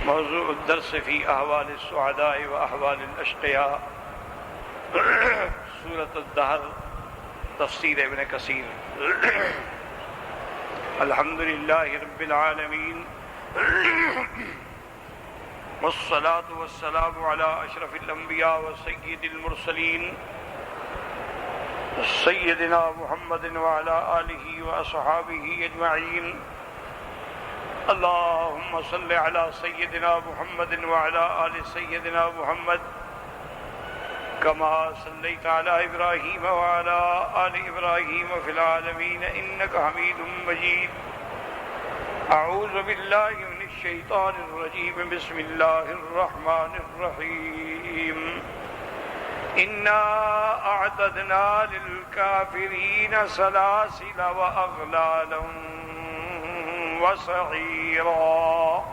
موضوع الدرس في أحوال السعداء وأحوال الأشقياء سورة الدہر تفسیر ابن کثیر الحمد للہ رب العالمین والصلاة والسلام على أشرف الأنبياء وسيد المرسلين سيدنا محمد وعلى آله وأصحابه أجمعين اللهم صل على سيدنا محمد وعلى آل سيدنا محمد كما صليت على إبراهيم وعلى آل إبراهيم في العالمين إنك حميد مجيد أعوذ بالله من الشيطان الرجيم بسم الله الرحمن الرحيم إنا أعتدنا للكافرين سلاسل وأغلالا وسعيرا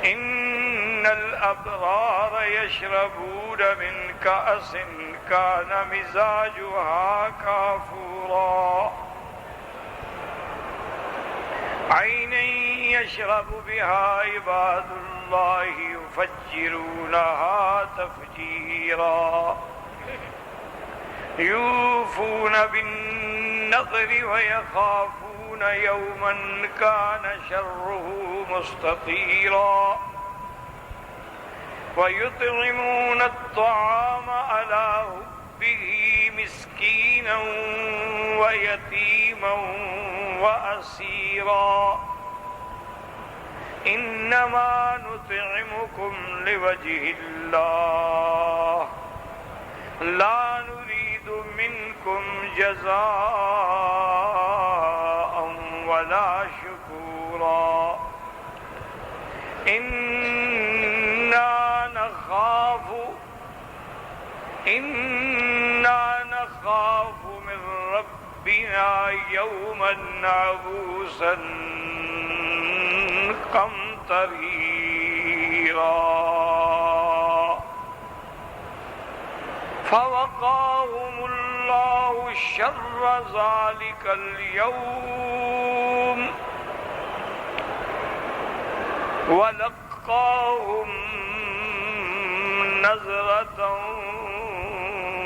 إن الأبرار يشربون من كأس كان مزاجها كافورا عينا يشرب بها عباد الله يفجرونها تفجيرا يوفون بالنذر ويخافون يوما كان شره مستطيرا ويطعمون الطعام على حبه مسكينا ويتيما وأسيرا إنما نطعمكم لوجه الله لا نريد منكم جزاء ولا شكورا إنا نخاف من ربنا يوما عبوسا قمطريرا فوقاهم الله شر ذلك اليوم ولقاهم نظرة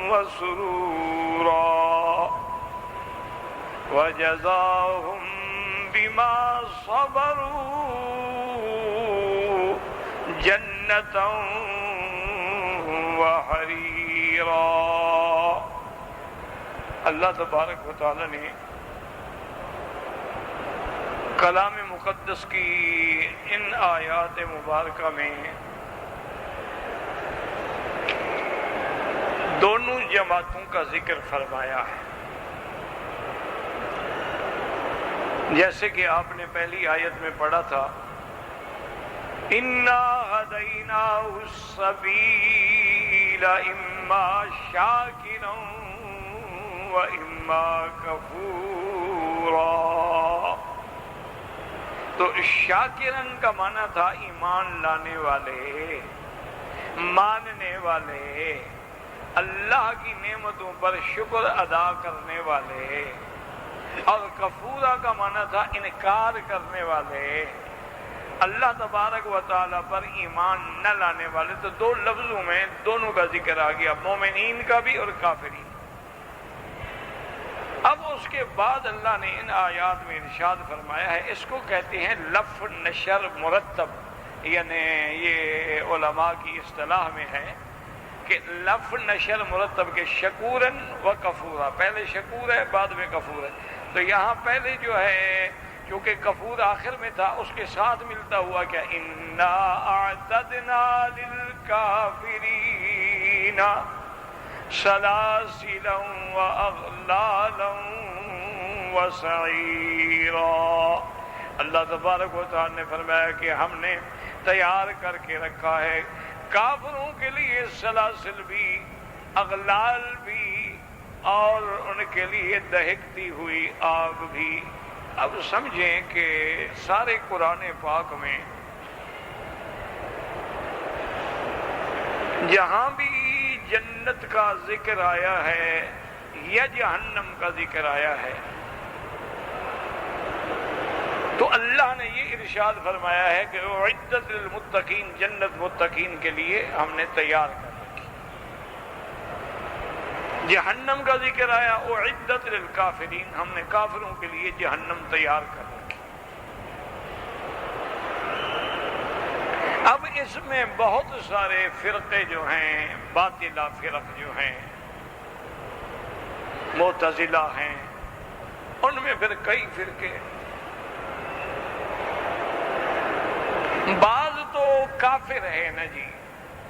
وسرورا وجزاهم بما صبروا جنة وحريرا. اللہ تبارک و تعالی نے کلام مقدس کی ان آیات مبارکہ میں دونوں جماعتوں کا ذکر فرمایا ہے. جیسے کہ آپ نے پہلی آیت میں پڑھا تھا اِنَّا هَدَيْنَاهُ السَّبِيلَ إِمَّا شَاكِرًا وَإِمَّا كَفُورًا. تو شاکرن کا معنی تھا ایمان لانے والے، ماننے والے، اللہ کی نعمتوں پر شکر ادا کرنے والے، اور کفورا کا معنی تھا انکار کرنے والے، اللہ تبارک و تعالیٰ پر ایمان نہ لانے والے. تو دو لفظوں میں دونوں کا ذکر آ گیا، مومنین کا بھی اور کافرین. اب اس کے بعد اللہ نے ان آیات میں ارشاد فرمایا ہے، اس کو کہتے ہیں لف نشر مرتب، یعنی یہ علماء کی اصطلاح میں ہے کہ لف نشر مرتب کے شکورن و کفورا، پہلے شکور ہے بعد میں کفور ہے. تو یہاں پہلے جو ہے چونکہ کفور آخر میں تھا اس کے ساتھ ملتا ہوا کیا اِنَّا أَعْتَدْنَا لِلْكَافِرِينَ سَلَاسِلًا وَأَغْلَالًا وَسَعِيرًا. اللہ تبارک و تعالی نے فرمایا کہ ہم نے تیار کر کے رکھا ہے کافروں کے لیے سلاسل بھی، اغلال بھی، اور ان کے لیے دہکتی ہوئی آگ بھی. اب سمجھیں کہ سارے قرآن پاک میں جہاں بھی جنت کا ذکر آیا ہے یا جہنم کا ذکر آیا ہے، تو اللہ نے یہ ارشاد فرمایا ہے کہ اعدت للمتقین، جنت متقین کے لیے ہم نے تیار کر رکھی۔ جہنم کا ذکر آیا، اعدت للکافرین، ہم نے کافروں کے لیے جہنم تیار کر رکھی۔ اب اس میں بہت سارے فرقے جو ہیں، باطلہ فرق جو ہیں، معتزلہ ہیں، ان میں پھر کئی فرقے، بعض تو کافر ہے نا جی،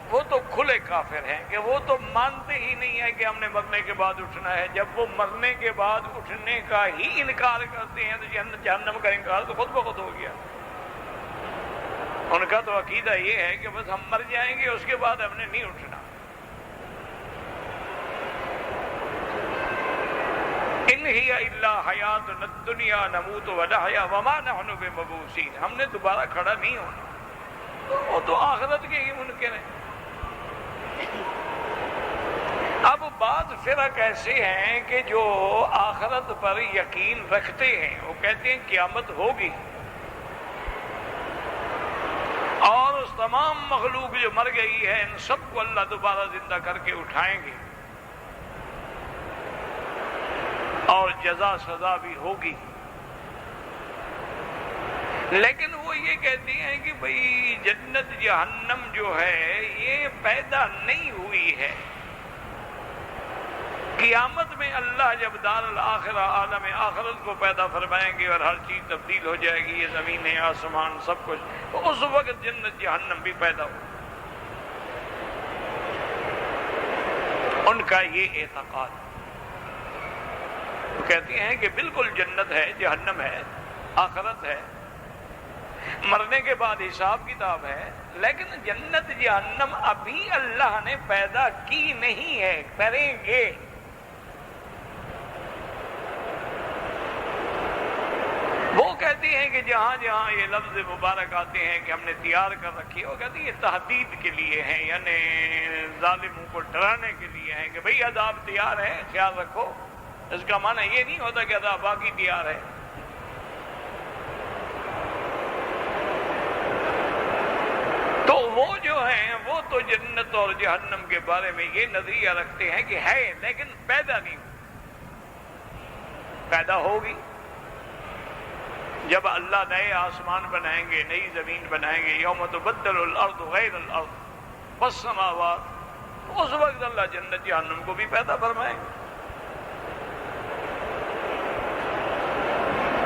وہ تو کھلے کافر ہیں کہ وہ تو مانتے ہی نہیں ہے کہ ہم نے مرنے کے بعد اٹھنا ہے۔ جب وہ مرنے کے بعد اٹھنے کا ہی انکار کرتے ہیں تو جہنم کا انکار تو خود بخود ہو گیا۔ ان کا تو عقیدہ یہ ہے کہ بس ہم مر جائیں گے، اس کے بعد ہم نے نہیں اٹھنا۔ ان ہی الا حیاتنا الدنیا نموت ونحیا وما نحن بمبعوثین، ہم نے دوبارہ کھڑا نہیں ہونا، وہ تو آخرت کے ہی منکر ہیں۔ اب بعض فرق ایسے ہیں کہ جو آخرت پر یقین رکھتے ہیں، وہ کہتے ہیں قیامت ہوگی اور اس تمام مخلوق جو مر گئی ہے ان سب کو اللہ دوبارہ زندہ کر کے اٹھائیں گے اور جزا سزا بھی ہوگی۔ لیکن وہ یہ کہتے ہیں کہ بھئی جنت جہنم جو ہے یہ پیدا نہیں ہوئی ہے، قیامت میں اللہ جب دار الاخرہ عالم آخرت کو پیدا فرمائیں گے اور ہر چیز تبدیل ہو جائے گی، یہ زمین آسمان سب کچھ، تو اس وقت جنت جہنم بھی پیدا ہو۔ ان کا یہ اعتقاد، وہ کہتے ہیں کہ بالکل جنت ہے، جہنم ہے، آخرت ہے، مرنے کے بعد حساب کتاب ہے، لیکن جنت جہنم ابھی اللہ نے پیدا کی نہیں ہے، کریں گے۔ وہ کہتے ہیں کہ جہاں جہاں یہ لفظ مبارک آتے ہیں کہ ہم نے تیار کر رکھی ہے، وہ کہتے ہیں یہ تحدید کے لیے ہیں، یعنی ظالموں کو ڈرانے کے لیے ہیں کہ بھئی عذاب تیار ہے، خیال رکھو۔ اس کا معنی یہ نہیں ہوتا کہ عذاب باقی تیار ہے۔ تو وہ جو ہیں وہ تو جنت اور جہنم کے بارے میں یہ نظریہ رکھتے ہیں کہ ہے لیکن پیدا نہیں ہوئی، پیدا ہوگی جب اللہ نئے آسمان بنائیں گے، نئی زمین بنائیں گے، یوم تبدل الارض غیر الارض والسماوات، اس وقت اللہ جنت جہنم کو بھی پیدا فرمائیں گے۔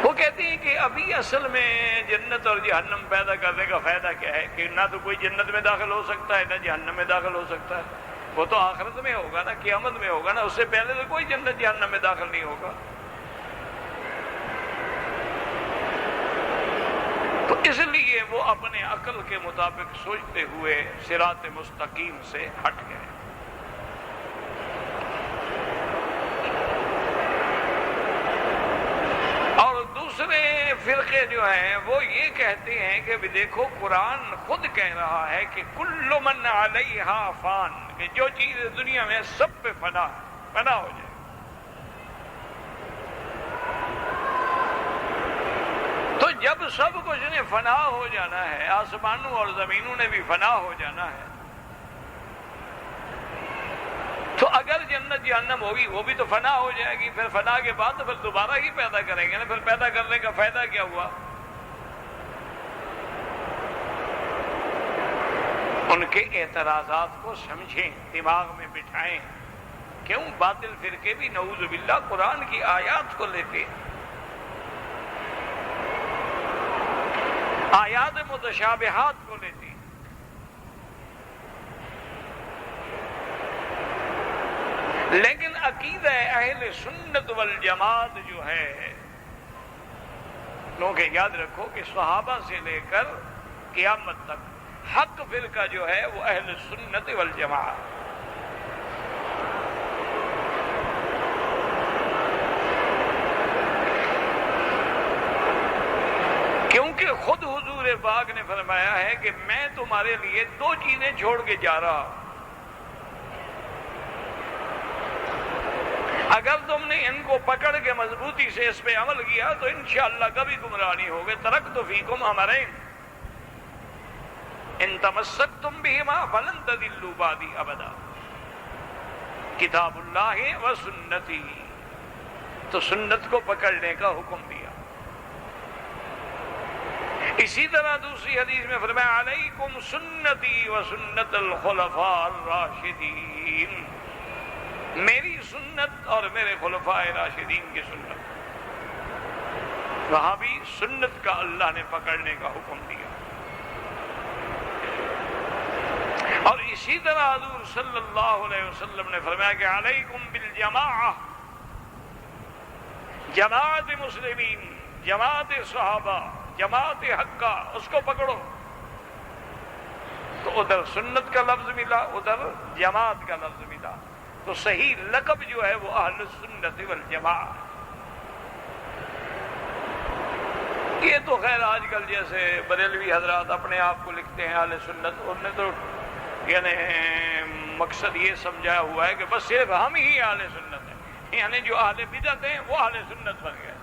وہ کہتے ہیں کہ ابھی اصل میں جنت اور جہنم پیدا کرنے کا فائدہ کیا ہے کہ نہ تو کوئی جنت میں داخل ہو سکتا ہے نہ جہنم میں داخل ہو سکتا ہے، وہ تو آخرت میں ہوگا نا، قیامت میں ہوگا نا، اس سے پہلے تو کوئی جنت جہنم میں داخل نہیں ہوگا۔ تو اس لیے وہ اپنے عقل کے مطابق سوچتے ہوئے صراط مستقیم سے ہٹ گئے۔ اور دوسرے فرقے جو ہیں وہ یہ کہتے ہیں کہ دیکھو قرآن خود کہہ رہا ہے کہ کل من علیہا فان، کہ جو چیز دنیا میں سب پہ فنا ہو جائے۔ تو جب سب کچھ نے فنا ہو جانا ہے، آسمانوں اور زمینوں نے بھی فنا ہو جانا ہے، تو اگر جنت جہنم ہوگی وہ بھی تو فنا ہو جائے گی، پھر فنا کے بعد تو پھر دوبارہ ہی پیدا کریں گے نا، پھر پیدا کرنے کا فائدہ کیا ہوا؟ ان کے اعتراضات کو سمجھیں، دماغ میں بٹھائیں۔ کیوں باطل فرقے بھی نعوذ باللہ قرآن کی آیات کو لیتے ہیں، آیات متشابہات کو لیتے ہیں، لیکن عقیدہ اہل سنت والجماعت جو ہے، کیونکہ یاد رکھو کہ صحابہ سے لے کر قیامت تک حق فرقہ جو ہے وہ اہل سنت والجماعت۔ کیونکہ خود حضور پاک نے فرمایا ہے کہ میں تمہارے لیے دو چیزیں چھوڑ کے جا رہا ہوں، اگر تم نے ان کو پکڑ کے مضبوطی سے اس پہ عمل کیا تو انشاءاللہ کبھی گمراہ نہیں ہوگے. ترکت فیکم امرین ان تمسکتم بہما فلن تضلوا بعدی ابدا، کتاب اللہ و سنتی. تو سنت کو پکڑنے کا حکم دیا. اسی طرح دوسری حدیث میں فرمایا علیکم سنتی و سنت الخلفاء الراشدین، میری سنت اور میرے خلفاء راشدین کی سنت. وہاں بھی سنت کا اللہ نے پکڑنے کا حکم دیا. اور اسی طرح حضور صلی اللہ علیہ وسلم نے فرمایا کہ علیکم بالجماعہ، جماعت مسلمین، جماعت صحابہ، جماعت حقہ، اس کو پکڑو. تو ادھر سنت کا لفظ ملا، ادھر جماعت کا لفظ ملا. تو صحیح لقب جو ہے وہ اہل السنت والجماعہ. یہ تو خیر آج کل جیسے بریلوی حضرات اپنے آپ کو لکھتے ہیں اہل سنت، انہوں نے تو یعنی مقصد یہ سمجھایا ہوا ہے کہ بس صرف ہم ہی اہل سنت ہیں، یعنی جو اہل بدعت ہیں وہ اہل سنت بن گئے.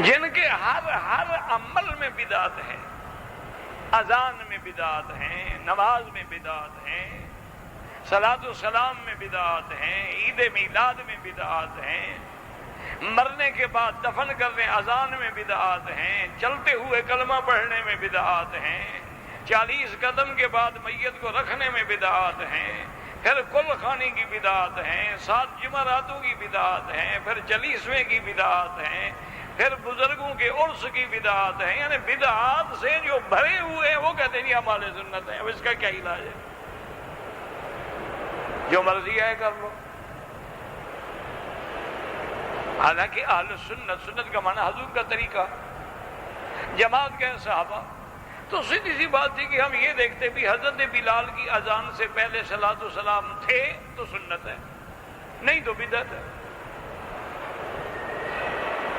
جن کے ہر عمل میں بدعت ہے، اذان میں بدعت ہیں، نماز میں بدعت ہیں، صلاۃ و سلام میں بدعت ہیں، عید میلاد میں بدعت ہیں، مرنے کے بعد دفن کرنے اذان میں بدعات ہیں، چلتے ہوئے کلمہ پڑھنے میں بدعات ہیں، 40 قدم کے بعد میت کو رکھنے میں بدعات ہیں، پھر کل خانی کی بدعات ہیں، 7 جمعراتوں کی بدعات ہیں، پھر چلیسویں کی بدعات ہیں، پھر بزرگوں کے عرس کی بدعات ہیں. یعنی بدعات سے جو بھرے ہوئے ہیں وہ کہتے ہیں ہم اہل سنت ہیں. اب اس کا کیا علاج ہے؟ جو مرضی ہے کر لو. حالانکہ اہل سنت، سنت کا معنی حضور کا طریقہ، جماعت کے صحابہ. تو سیدھی سی بات تھی کہ ہم یہ دیکھتے بھی حضرت بلال کی اذان سے پہلے صلاۃ و سلام تھے تو سنت ہے، نہیں تو بدعت ہے.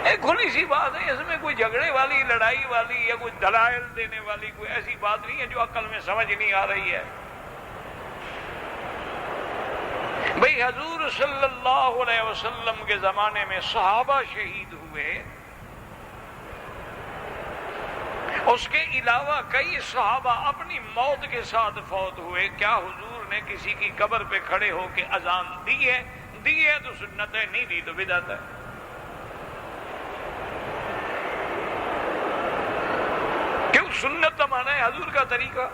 ایک کھلی سی بات ہے، اس میں کوئی جھگڑے والی، لڑائی والی یا کوئی دلائل دینے والی کوئی ایسی بات نہیں ہے جو عقل میں سمجھ نہیں آ رہی ہے. بھئی حضور صلی اللہ علیہ وسلم کے زمانے میں صحابہ شہید ہوئے، اس کے علاوہ کئی صحابہ اپنی موت کے ساتھ فوت ہوئے. کیا حضور نے کسی کی قبر پہ کھڑے ہو کے اذان دی ہے؟ دی ہے تو سنت ہے، نہیں دی تو بدعت ہے. کیوں؟ سنت کا معنی ہے حضور کا طریقہ.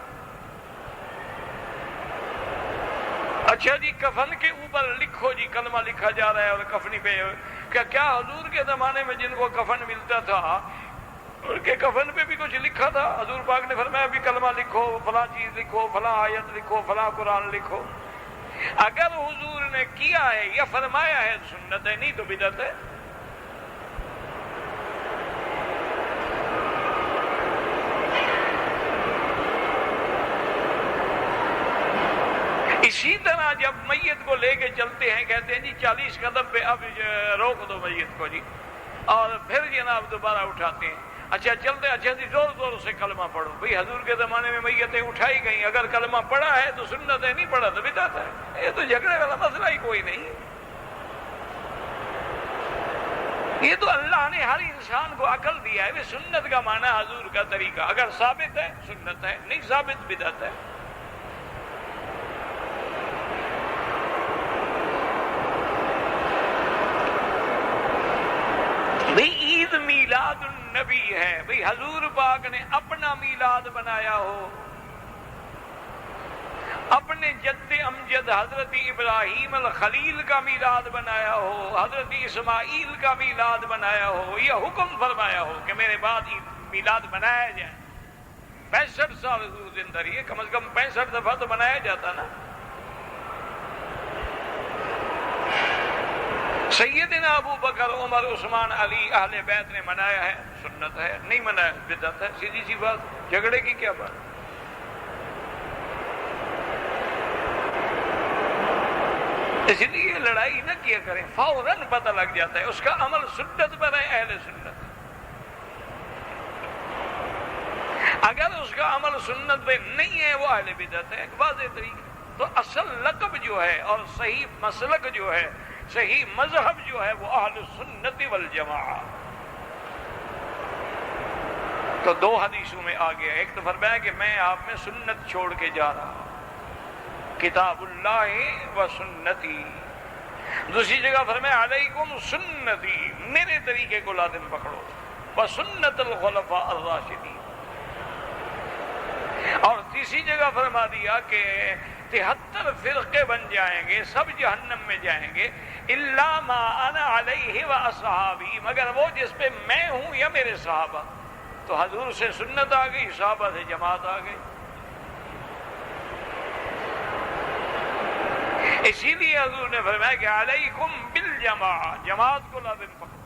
اچھا جی، کفن کے اوپر لکھو جی، کلمہ لکھا جا رہا ہے اور کفنی پہ کیا حضور کے زمانے میں جن کو کفن ملتا تھا ان کے کفن پہ بھی کچھ لکھا تھا؟ حضور پاک نے فرمایا بھی کلمہ لکھو، فلاں چیز لکھو، فلاں آیت لکھو، فلاں قرآن لکھو. اگر حضور نے کیا ہے یا فرمایا ہے سنت ہے، نہیں تو بدعت ہے. اسی طرح جب میت کو لے کے چلتے ہیں کہتے ہیں جی 40 قدم پہ اب روک دو میت کو جی، اور پھر جناب دوبارہ اٹھاتے ہیں. اچھا چلتے، اچھا جی زور زور سے کلمہ پڑھو. بھئی حضور کے زمانے میں میتیں اٹھائی گئیں، اگر کلمہ پڑھا ہے تو سنت ہے، نہیں پڑھا تو بدعت ہے. یہ تو جھگڑے والا مسئلہ ہی کوئی نہیں. یہ تو اللہ نے ہر انسان کو عقل دیا ہے. سنت کا معنی حضور کا طریقہ، اگر ثابت ہے سنت ہے، نہیں ثابت بدعت ہے. بھئی عید میلاد النبی ہے، بھئی حضور پاک نے اپنا میلاد بنایا ہو، اپنے جد امجد حضرت ابراہیم الخلیل کا میلاد بنایا ہو، حضرت اسماعیل کا میلاد بنایا ہو، یا حکم فرمایا ہو کہ میرے بعد میلاد بنایا جائے. 65 سال حضور زندہ رہی ہے، کم از کم 65 دفعہ تو بنایا جاتا نا. سیدنا ابو بکر، عمر، عثمان، علی اہل بیت نے منایا ہے، سنت ہے. نہیں منایا بدعت ہے. سیدھی سی بات، جھگڑے کی کیا بات. اس لیے لڑائی نہ کیا کریں، فوراً پتہ لگ جاتا ہے اس کا عمل سنت پر ہے، اہل سنت. اگر اس کا عمل سنت پہ نہیں ہے وہ اہل بدعت ہے، ایک واضح طریقہ۔ تو اصل لقب جو ہے اور صحیح مسلک جو ہے، صحیح مذہب جو ہے، وہ اہل سنت والجماعہ۔ تو دو حدیثوں میں آ گیا، ایک تو فرمایا کہ میں آپ میں سنت چھوڑ کے جا رہا ہوں، کتاب اللہ و سنتی۔ دوسری جگہ فرمایا علیکم سنتی، میرے طریقے کو لازم پکڑو، و سنت الخلفاء الراشدین۔ اور تیسری جگہ فرما دیا کہ 73 فرقے بن جائیں گے، سب جہنم میں جائیں گے، الا ما انا علیہ و اصحابی، مگر وہ جس پہ میں ہوں یا میرے صحابہ۔ تو حضور سے سنت آ گئی، صحابہ سے جماعت آ گئی۔ اسی لیے حضور نے فرمایا کہ علیکم بالجماعہ، جماعت کو لازم پکڑو۔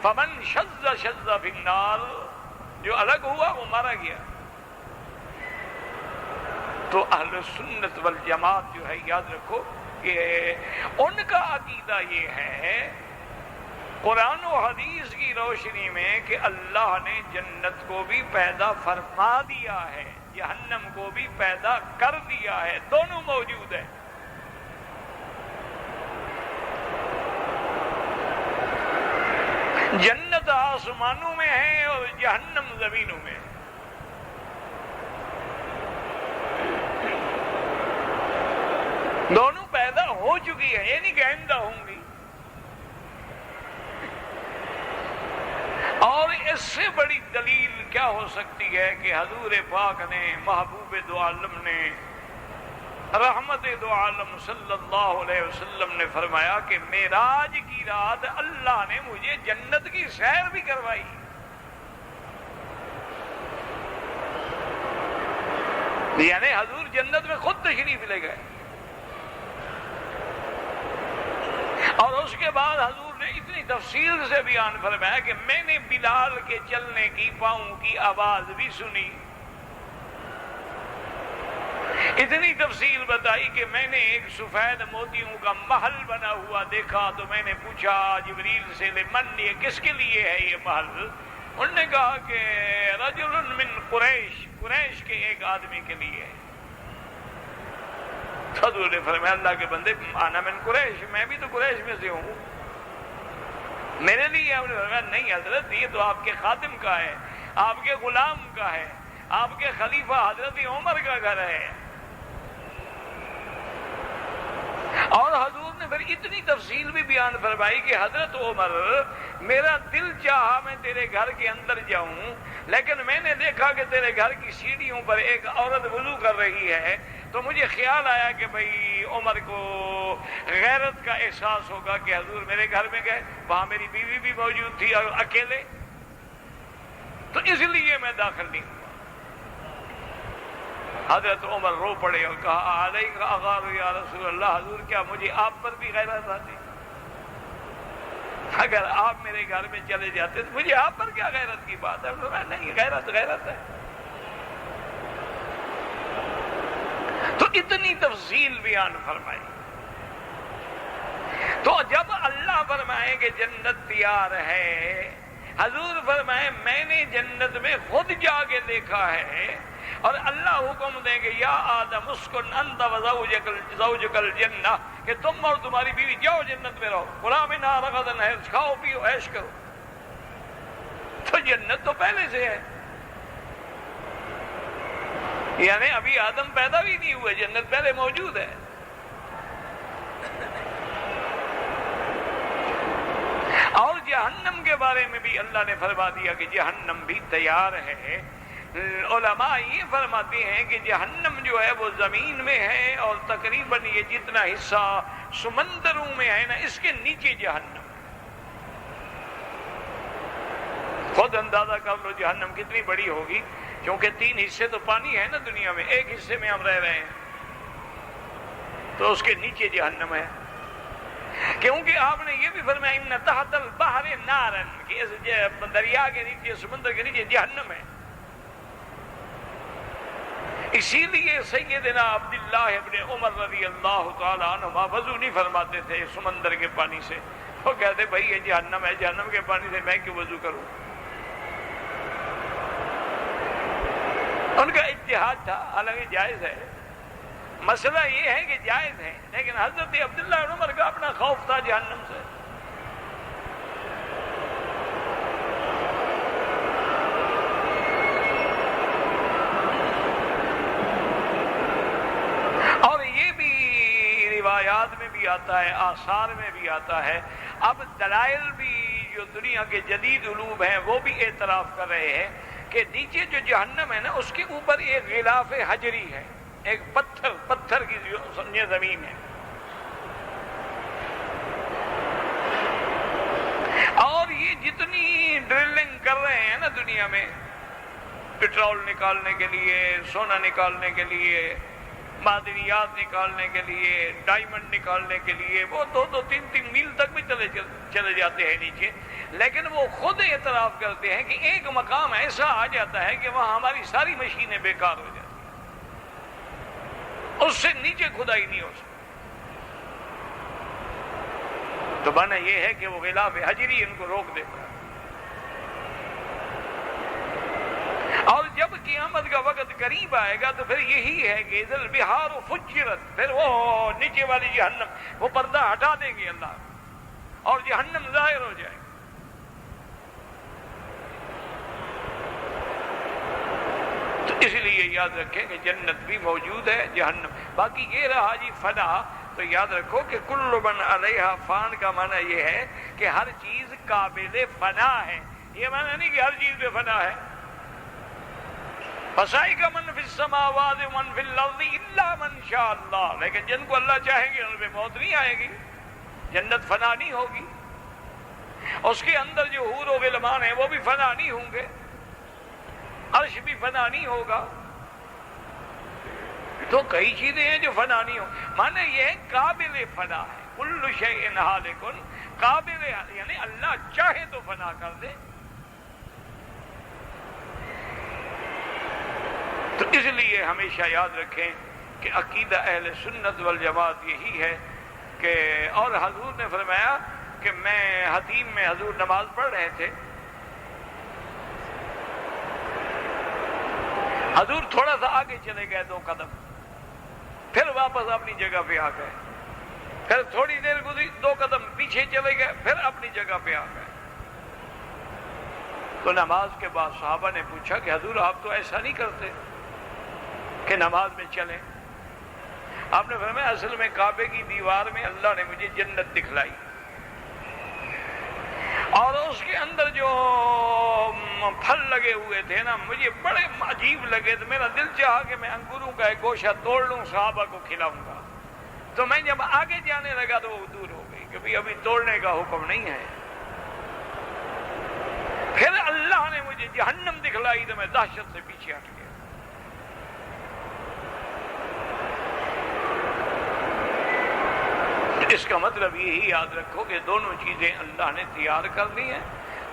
فمن شذ شذ فی النار، جو الگ ہوا وہ مارا گیا۔ تو اہل سنت والجماعت جو ہے، یاد رکھو کہ ان کا عقیدہ یہ ہے قرآن و حدیث کی روشنی میں کہ اللہ نے جنت کو بھی پیدا فرما دیا ہے، جہنم کو بھی پیدا کر دیا ہے، دونوں موجود ہیں۔ جنت آسمانوں میں ہے اور جہنم زمینوں میں ہے۔ دونوں پیدا ہو چکی ہے، یہ نہیں کہ آئندہ ہوں گی۔ اور اس سے بڑی دلیل کیا ہو سکتی ہے کہ حضور پاک نے، محبوب دو عالم نے، رحمت دو عالم صلی اللہ علیہ وسلم نے فرمایا کہ معراج کی رات اللہ نے مجھے جنت کی سیر بھی کروائی۔ یعنی حضور جنت میں خود تشریف لے گئے، اور اس کے بعد حضور نے اتنی تفصیل سے بیان فرمایا کہ میں نے بلال کے چلنے کی، پاؤں کی آواز بھی سنی، اتنی تفصیل بتائی کہ میں نے ایک سفید موتیوں کا محل بنا ہوا دیکھا، تو میں نے پوچھا جبریل سے لمن، یہ کس کے لیے ہے یہ محل؟ انہوں نے کہا کہ رجل من قریش، قریش کے ایک آدمی کے لیے ہے۔ حضور نے فرمایا اللہ کے بندے، انا من قریش، میں بھی تو قریش میں سے ہوں، میرے لیے؟ انہوں نے فرمایا نہیں حضرت، یہ تو آپ کے خادم کا ہے، آپ کے غلام کا ہے، آپ کے خلیفہ حضرت عمر کا گھر ہے۔ اور حضور نے پھر اتنی تفصیل بھی بیان فرمائی کہ حضرت عمر، میرا دل چاہا میں تیرے گھر کے اندر جاؤں، لیکن میں نے دیکھا کہ تیرے گھر کی سیڑھیوں پر ایک عورت وضو کر رہی ہے، تو مجھے خیال آیا کہ بھئی عمر کو غیرت کا احساس ہوگا کہ حضور میرے گھر میں گئے، وہاں میری بیوی بھی موجود تھی اور اکیلے، تو اس لیے میں داخل نہیں ہوا۔ حضرت عمر رو پڑے اور کہا علیک اغار یا رسول اللہ، حضور کیا مجھے آپ پر بھی غیرت آتی؟ اگر آپ میرے گھر میں چلے جاتے تو مجھے آپ پر کیا غیرت کی بات ہے؟ نہیں، غیرت غیرت ہے۔ تو اتنی تفصیل بیان فرمائی۔ تو جب اللہ فرمائے کہ جنت تیار ہے، حضور فرمائے میں نے جنت میں خود جا کے دیکھا ہے، اور اللہ حکم دیں گے یا آدم اسکن انت و زوجک الجنہ، کہ تم اور تمہاری بیوی جاؤ جنت میں رہو، کلا منہا رغدا، کھاؤ پیو عیش کرو۔ تو جنت تو پہلے سے ہے، یعنی ابھی آدم پیدا بھی نہیں ہوئے، جنت پہلے موجود ہے۔ اور جہنم کے بارے میں بھی اللہ نے فرما دیا کہ جہنم بھی تیار ہے۔ علماء یہ فرماتے ہیں کہ جہنم جو ہے وہ زمین میں ہے، اور تقریباً یہ جتنا حصہ سمندروں میں ہے نا، اس کے نیچے جہنم ہے۔ خود اندازہ کر لو جہنم کتنی بڑی ہوگی، کیونکہ 3 حصے تو پانی ہے نا دنیا میں، ایک حصے میں ہم رہ رہے ہیں، تو اس کے نیچے جہنم ہے۔ کیونکہ آپ نے یہ بھی فرمایا ان تحت البحر نارن، کہ اس دریا کے نیچے، سمندر کے نیچے جہنم ہے۔ اسی لیے سیدنا عبداللہ ابن عمر رضی اللہ تعالی عنہما وضو نہیں فرماتے تھے سمندر کے پانی سے، وہ کہتے بھائی یہ جہنم ہے، جہنم کے پانی سے میں کیوں وضو کروں؟ ان کا اجتہاد تھا، حالانکہ جائز ہے، مسئلہ یہ ہے کہ جائز ہے، لیکن حضرت عبداللہ بن عمر کا اپنا خوف تھا جہنم سے۔ اور یہ بھی روایات میں بھی آتا ہے، آثار میں بھی آتا ہے، اب دلائل بھی جو دنیا کے جدید علوم ہیں وہ بھی اعتراف کر رہے ہیں کہ نیچے جو جہنم ہے نا اس کے اوپر ایک غلاف حجری ہے، ایک پتھر کی سمجھے زمین ہے، اور یہ جتنی ڈرلنگ کر رہے ہیں نا دنیا میں، پٹرول نکالنے کے لیے، سونا نکالنے کے لیے، معدنیات نکالنے کے لیے، ڈائمنڈ نکالنے کے لیے، وہ 2-3 میل تک بھی چلے جاتے ہیں نیچے، لیکن وہ خود اعتراف کرتے ہیں کہ ایک مقام ایسا آ جاتا ہے کہ وہاں ہماری ساری مشینیں بیکار ہو جاتی ہیں، اس سے نیچے کھدائی نہیں ہو سکتی۔ تو معنی یہ ہے کہ وہ غلاف حجری ان کو روک دیتا ہے۔ اور جب قیامت کا وقت قریب آئے گا تو پھر یہی ہے کہ اذا البحار فجرت، پھر وہ نیچے والی جہنم وہ پردہ ہٹا دیں گے اللہ، اور جہنم ظاہر ہو جائے گی۔ تو اس لیے یاد رکھیں کہ جنت بھی موجود ہے، جہنم باقی یہ رہا جی فنا، تو یاد رکھو کہ کل من علیہا فان کا معنی یہ ہے کہ ہر چیز قابل فنا ہے، یہ معنی نہیں کہ ہر چیز پہ فنا ہے۔ فَصَعِقَ مَنْ فِي السَّمَاوَاتِ وَمَنْ فِي الْأَرْضِ إِلَّا مَنْ شَاءَ اللَّهُ، لیکن جن کو اللہ چاہیں گے ان پہ موت نہیں آئے گی، جنت فنا نہیں ہوگی، اس کے اندر جو حور و غلمان ہیں وہ بھی فنا نہیں ہوں گے، عرش بھی فنا نہیں ہوگا، تو کئی چیزیں ہیں جو فنا نہیں ہوں، معنی یہ ہے قابل فنا ہے، کل شیء ہالک، قابل یعنی اللہ چاہے تو فنا کر دے۔ تو اس لیے ہمیشہ یاد رکھیں کہ عقیدہ اہل سنت والجماعت یہی ہے کہ، اور حضور نے فرمایا کہ میں حتیم میں حضور نماز پڑھ رہے تھے، حضور تھوڑا سا آگے چلے گئے 2 قدم، پھر واپس اپنی جگہ پہ آ گئے، پھر تھوڑی دیر گزری 2 قدم پیچھے چلے گئے، پھر اپنی جگہ پہ آ گئے۔ تو نماز کے بعد صحابہ نے پوچھا کہ حضور آپ تو ایسا نہیں کرتے کہ نماز میں چلیں۔ آپ نے فرمایا اصل میں کعبے کی دیوار میں اللہ نے مجھے جنت دکھلائی، اور اس کے اندر جو پھل لگے ہوئے تھے نا مجھے بڑے عجیب لگے، تو میرا دل چاہا کہ میں انگوروں کا ایک گوشہ توڑ لوں، صحابہ کو کھلاؤں گا، تو میں جب آگے جانے لگا تو وہ دور ہو گئی کہ ابھی توڑنے کا حکم نہیں ہے۔ پھر اللہ نے مجھے جہنم دکھلائی تو میں دہشت سے پیچھے ہٹ گیا۔ اس کا مطلب یہی یاد رکھو کہ دونوں چیزیں اللہ نے تیار کر دی ہیں،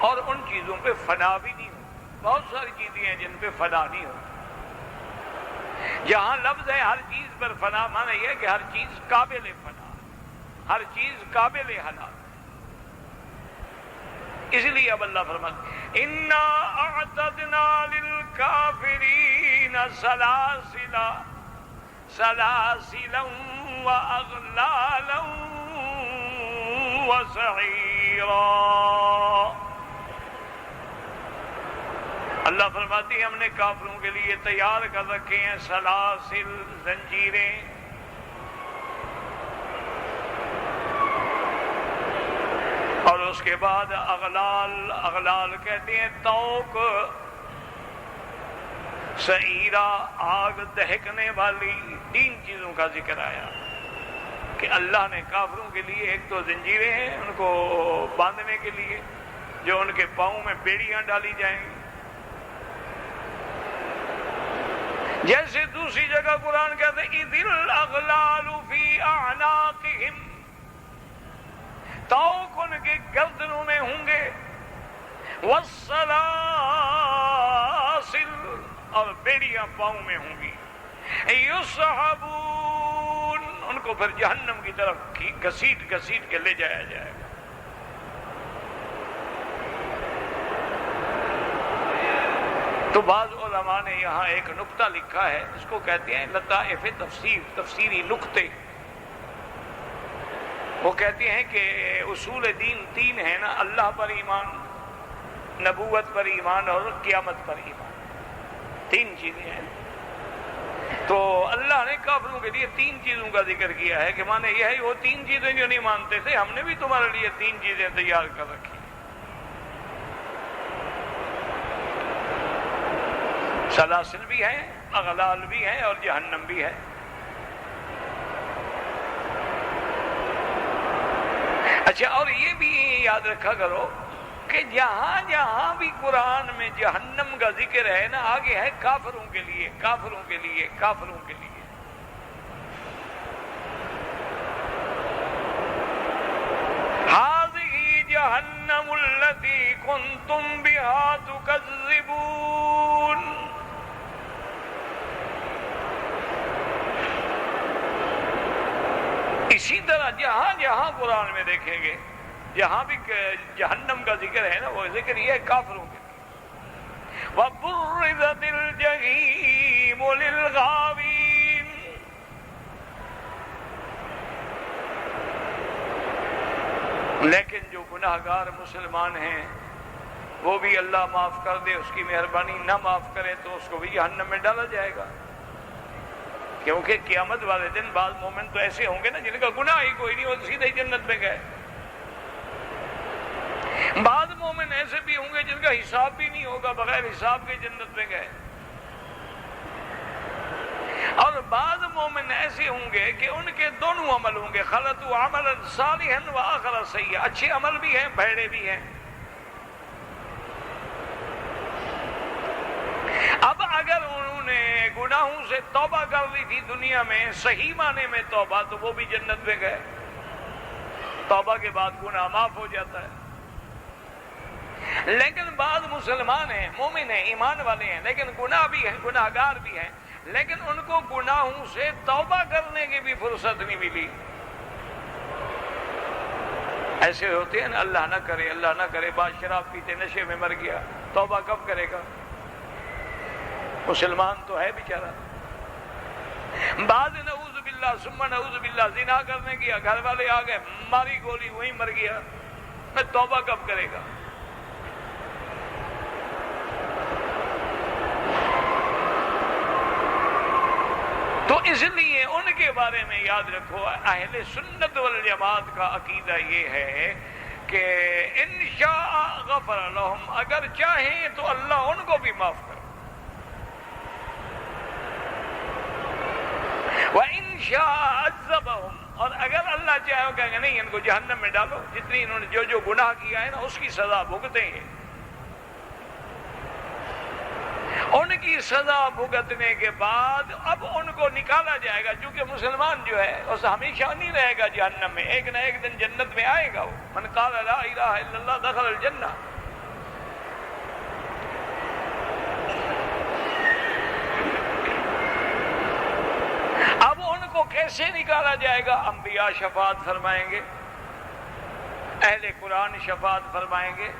اور ان چیزوں پہ فنا بھی نہیں ہو۔ بہت ساری چیزیں ہیں جن پہ فنا نہیں ہو، جہاں لفظ ہے ہر چیز پر فنا، معنی یہ ہے کہ ہر چیز قابل فنا، ہر چیز قابل ہلاک۔ اس لیے اب اللہ فرماتے انا اعتدنا للکافرین سلاسلا واغلالا وسعیرا۔ اللہ فرماتی ہے ہم نے کافروں کے لیے تیار کر رکھے ہیں سلاسل، زنجیریں، اور اس کے بعد اغلال، اغلال کہتے ہیں توق، سعیرہ آگ دہکنے والی۔ 3 چیزوں کا ذکر آیا کہ اللہ نے کافروں کے لیے، ایک تو زنجیریں ہیں ان کو باندھنے کے لیے جو ان کے پاؤں میں بیڑیاں ڈالی جائیں گی، جیسے دوسری جگہ قرآن کہتے ہیں اذ الاغلال فی اعناقہم، توق ان کے گردنوں میں ہوں گے، والسلاسل، اور بیڑیاں پاؤں میں ہوں گی، یسحبون، ان کو پھر جہنم کی طرف گھسیٹ گھسیٹ کے لے جایا جائے گا۔ تو بعض علماء نے یہاں ایک نقطہ لکھا ہے، اس کو کہتے ہیں لطائف تفسیر، تفسیری نقطے۔ وہ کہتے ہیں کہ اصول دین تین ہیں نا، اللہ پر ایمان، نبوت پر ایمان اور قیامت پر ایمان، تین چیزیں ہیں۔ تو اللہ نے کافروں کے لیے تین چیزوں کا ذکر کیا ہے کہ مانے یہ ہے وہ تین چیزیں جو نہیں مانتے تھے، ہم نے بھی تمہارے لیے تین چیزیں تیار کر رکھی، سلاسل بھی ہیں، اغلال بھی ہیں اور جہنم بھی ہے۔ اچھا، اور یہ بھی یاد رکھا کرو کہ جہاں جہاں بھی قرآن میں جہنم کا ذکر ہے نا، آگے ہے کافروں کے لیے، کافروں کے لیے، کافروں کے لیے۔ ہذہ جہنم التی کنتم بہا تکذبون۔ اسی طرح جہاں جہاں قرآن میں دیکھیں گے، جہاں بھی جہنم کا ذکر ہے نا، وہ ذکر یہ ہے کافروں کے لیے۔ وَبُرِّزَتِ الْجَحِيمُ لِلْغَاوِينَ۔ لیکن جو گناہگار مسلمان ہیں وہ بھی اللہ معاف کر دے، اس کی مہربانی نہ معاف کرے تو اس کو بھی جہنم میں ڈالا جائے گا، کیونکہ قیامت والے دن بعض مومن تو ایسے ہوں گے نا جن کا گناہ ہی کوئی نہیں، وہ سیدھے جنت میں گئے۔ بعض مومن ایسے بھی ہوں گے جن کا حساب بھی نہیں ہوگا، بغیر حساب کے جنت میں گئے۔ اور بعض مومن ایسے ہوں گے کہ ان کے دونوں عمل ہوں گے، خلطوا عملا صالحا وآخر سیئا، اچھے عمل بھی ہیں، بھیڑے بھی ہیں۔ اب اگر انہوں نے گناہوں سے توبہ کر لی تھی دنیا میں، صحیح معنی میں توبہ، تو وہ بھی جنت میں گئے۔ توبہ کے بعد گناہ معاف ہو جاتا ہے۔ لیکن بعض مسلمان ہیں، مومن ہیں، ایمان والے ہیں، لیکن گناہ بھی ہیں، گناہگار بھی ہیں، لیکن ان کو گناہوں سے توبہ کرنے کی بھی فرصت نہیں ملی۔ ایسے ہوتے ہیں نا، اللہ نہ کرے، اللہ نہ کرے، بعد شراب پیتے نشے میں مر گیا، توبہ کب کرے گا؟ مسلمان تو ہے بیچارہ۔ بعض نعوذ باللہ ثم نعوذ باللہ زنا کرنے گیا، گھر والے آ گئے، ماری گولی، وہیں مر گیا، میں توبہ کب کرے گا؟ تو اس لیے ان کے بارے میں یاد رکھو، اہل سنت والجماعت کا عقیدہ یہ ہے کہ انشاء غفر لہم، اگر چاہیں تو اللہ ان کو بھی معاف کرے، وَإِن شَاءَ عَذَّبَهُمْ، اور اگر اللہ چاہے کہ نہیں ان کو جہنم میں ڈالو، جتنی انہوں نے جو گناہ کیا ہے نا اس کی سزا بھگتیں گے۔ ان کی سزا بھگتنے کے بعد اب ان کو نکالا جائے گا، چونکہ مسلمان جو ہے اس ہمیشہ نہیں رہے گا جہنم میں، ایک نہ ایک دن جنت میں آئے گا۔ وہ من قال لا الہ الا اللہ دخل الجنہ۔ اب ان کو کیسے نکالا جائے گا؟ انبیاء شفاعت فرمائیں گے، اہل قرآن شفاعت فرمائیں گے،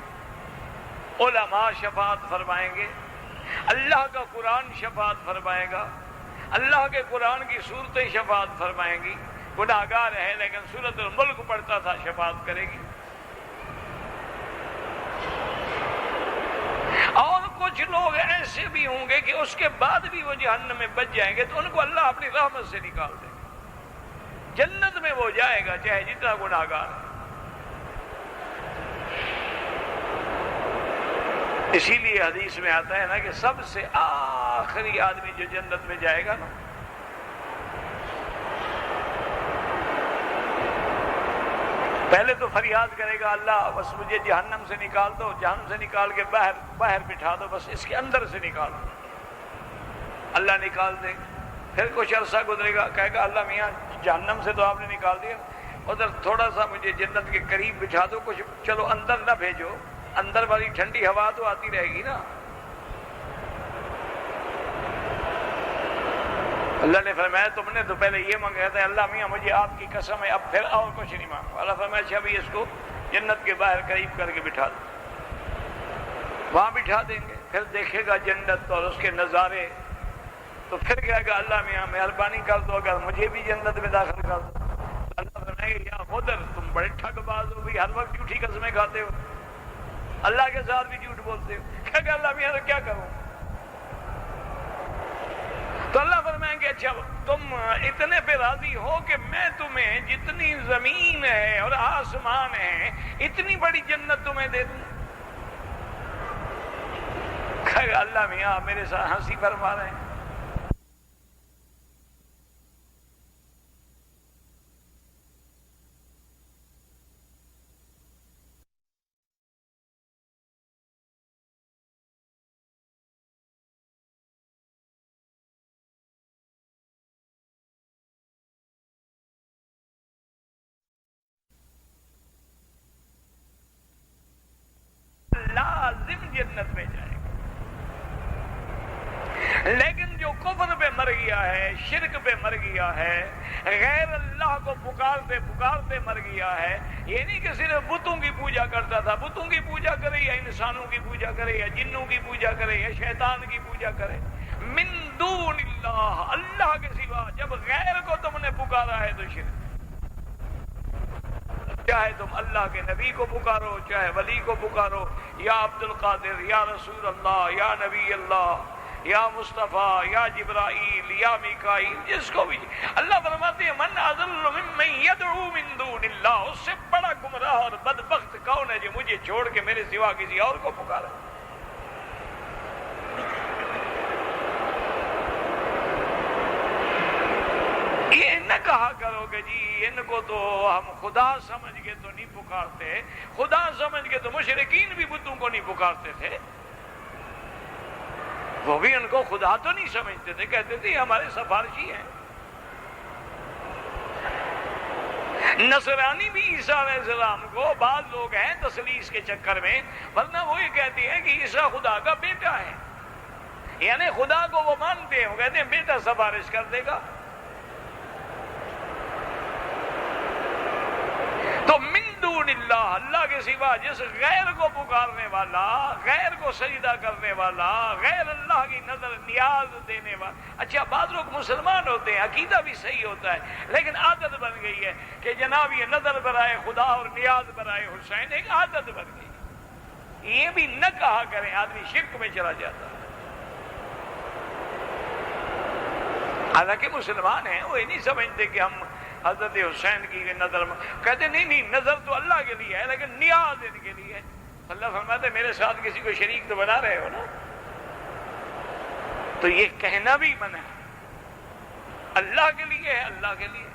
علماء شفاعت فرمائیں گے، اللہ کا قرآن شفاعت فرمائے گا، اللہ کے قرآن کی صورتیں شفاعت فرمائیں گی۔ گناہگار ہے لیکن سورۃ الملک پڑھتا تھا، شفاعت کرے گی۔ اور کچھ لوگ ایسے بھی ہوں گے کہ اس کے بعد بھی وہ جہنم میں بچ جائیں گے تو ان کو اللہ اپنی رحمت سے نکال دے گا، جنت میں وہ جائے گا چاہے جتنا گناہگار ہے۔ اسی لیے حدیث میں آتا ہے نا کہ سب سے آخری آدمی جو جنت میں جائے گا نا، پہلے تو فریاد کرے گا اللہ بس مجھے جہنم سے نکال دو، جہنم سے نکال کے باہر بٹھا دو، بس اس کے اندر سے نکال دو، اللہ نکال دے گا۔ پھر کچھ عرصہ گزرے گا، کہے گا اللہ میاں جہنم سے تو آپ نے نکال دیا، ادھر تھوڑا سا مجھے جنت کے قریب بٹھا دو، کچھ چلو اندر نہ بھیجو، اندر والی ٹھنڈی ہوا تو آتی رہے گی نا۔ اللہ نے فرمایا تم نے تو پہلے یہ مانگا تھا اللہ میاں مجھے آپ کی قسم ہے اب پھر اور کچھ نہیں مانگا۔ اللہ فرمایا اچھا بھی اس کو جنت کے باہر قریب کر کے بٹھا دو، وہاں بٹھا دیں گے۔ پھر دیکھے گا جنت اور اس کے نظارے، تو پھر کہے گا اللہ میاں مہربانی کر دو، اگر مجھے بھی جنت میں داخل کر دو۔ اللہ فرمائے گا یا غدر، تم بڑے ٹھگ باز ہو بھی، ہر وقت جھوٹی قسمیں کھاتے ہو، اللہ کے ساتھ بھی جھوٹ بولتے ہو۔ کہے گا اللہ میاں تو کیا کروں؟ تو اللہ فرمائیں گے اچھا تم اتنے پہ راضی ہو کہ میں تمہیں جتنی زمین ہے اور آسمان ہے اتنی بڑی جنت تمہیں دے دوں؟ کہے گا اللہ میاں آپ میرے ساتھ ہنسی فرما رہے ہیں۔ لازم جنت میں جائے گا، لیکن جو کفر پہ مر گیا ہے، شرک پہ مر گیا ہے، غیر اللہ کو پکارتے پکارتے مر گیا ہے، یہ نہیں کہ صرف بتوں کی پوجا کرتا تھا، بتوں کی پوجا کرے یا انسانوں کی پوجا کرے یا جنوں کی پوجا کرے یا شیطان کی پوجا کرے، من دون اللہ، اللہ کے سوا جب غیر کو تم نے پکارا ہے تو شرک۔ چاہے تم اللہ کے نبی کو پکارو، چاہے ولی کو پکارو، یا عبد القادر، یا رسول اللہ، یا نبی اللہ، یا مصطفیٰ، یا جبرائیل، یا میکائیل، جس کو بھی۔ اللہ فرماتے ہیں من اضل ممن یدعو من دون اللہ، اس سے بڑا گمراہ اور بدبخت کون ہے جو مجھے چھوڑ کے میرے سوا کسی اور کو پکارے؟ یہ نہ کہا کرو کہ جی ان کو تو ہم خدا سمجھ کے تو نہیں پکارتے، خدا سمجھ کے تو مشرکین بھی بتوں کو نہیں پکارتے تھے، وہ بھی ان کو خدا تو نہیں سمجھتے تھے، کہتے تھے یہ ہمارے سفارشی ہیں۔ نصرانی بھی عیسیٰ علیہ السلام کو بعض لوگ ہیں تثلیث کے چکر میں، ورنہ وہ یہ کہتے ہیں کہ عیسیٰ خدا کا بیٹا ہے، یعنی خدا کو وہ مانتے ہیں، وہ کہتے ہیں بیٹا سفارش کر دے گا۔ تو من دون اللہ، اللہ کے سوا جس غیر کو پکارنے والا، غیر کو سجدہ کرنے والا، غیر اللہ کی نظر نیاز دینے والا۔ اچھا بعض لوگ مسلمان ہوتے ہیں، عقیدہ بھی صحیح ہوتا ہے، لیکن عادت بن گئی ہے کہ جناب یہ نظر برائے خدا اور نیاز برائے حسین، ایک عادت بن گئی۔ یہ بھی نہ کہا کریں، آدمی شرک میں چلا جاتا ہے۔ حالانکہ مسلمان ہیں، وہ یہ نہیں سمجھتے کہ ہم حضرت حسین کی نظر کہتے نہیں نظر تو اللہ کے لیے ہے لیکن نیاز ان کے لیے ہے۔ اللہ فرماتے میرے ساتھ کسی کو شریک تو بنا رہے ہو نا، تو یہ کہنا بھی منع ہے، اللہ کے لیے ہے، اللہ کے لیے۔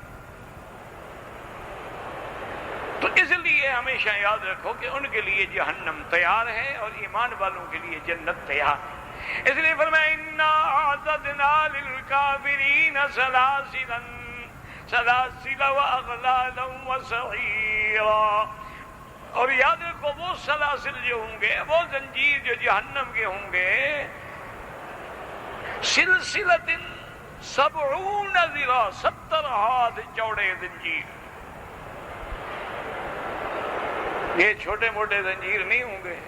تو اس لیے ہمیشہ یاد رکھو کہ ان کے لیے جہنم تیار ہے اور ایمان والوں کے لیے جنت تیار ہے۔ اس لیے فرمایا انا اعتدنا للکافرین سلاسل واغلالا وسعیرا، اور یاد رکھو وہ سلاسل جو ہوں گے، وہ زنجیر جو جہنم کے ہوں گے، سلسلۃ 70 ذراع، 70 ہاتھ چوڑے زنجیر، یہ چھوٹے موٹے زنجیر نہیں ہوں گے۔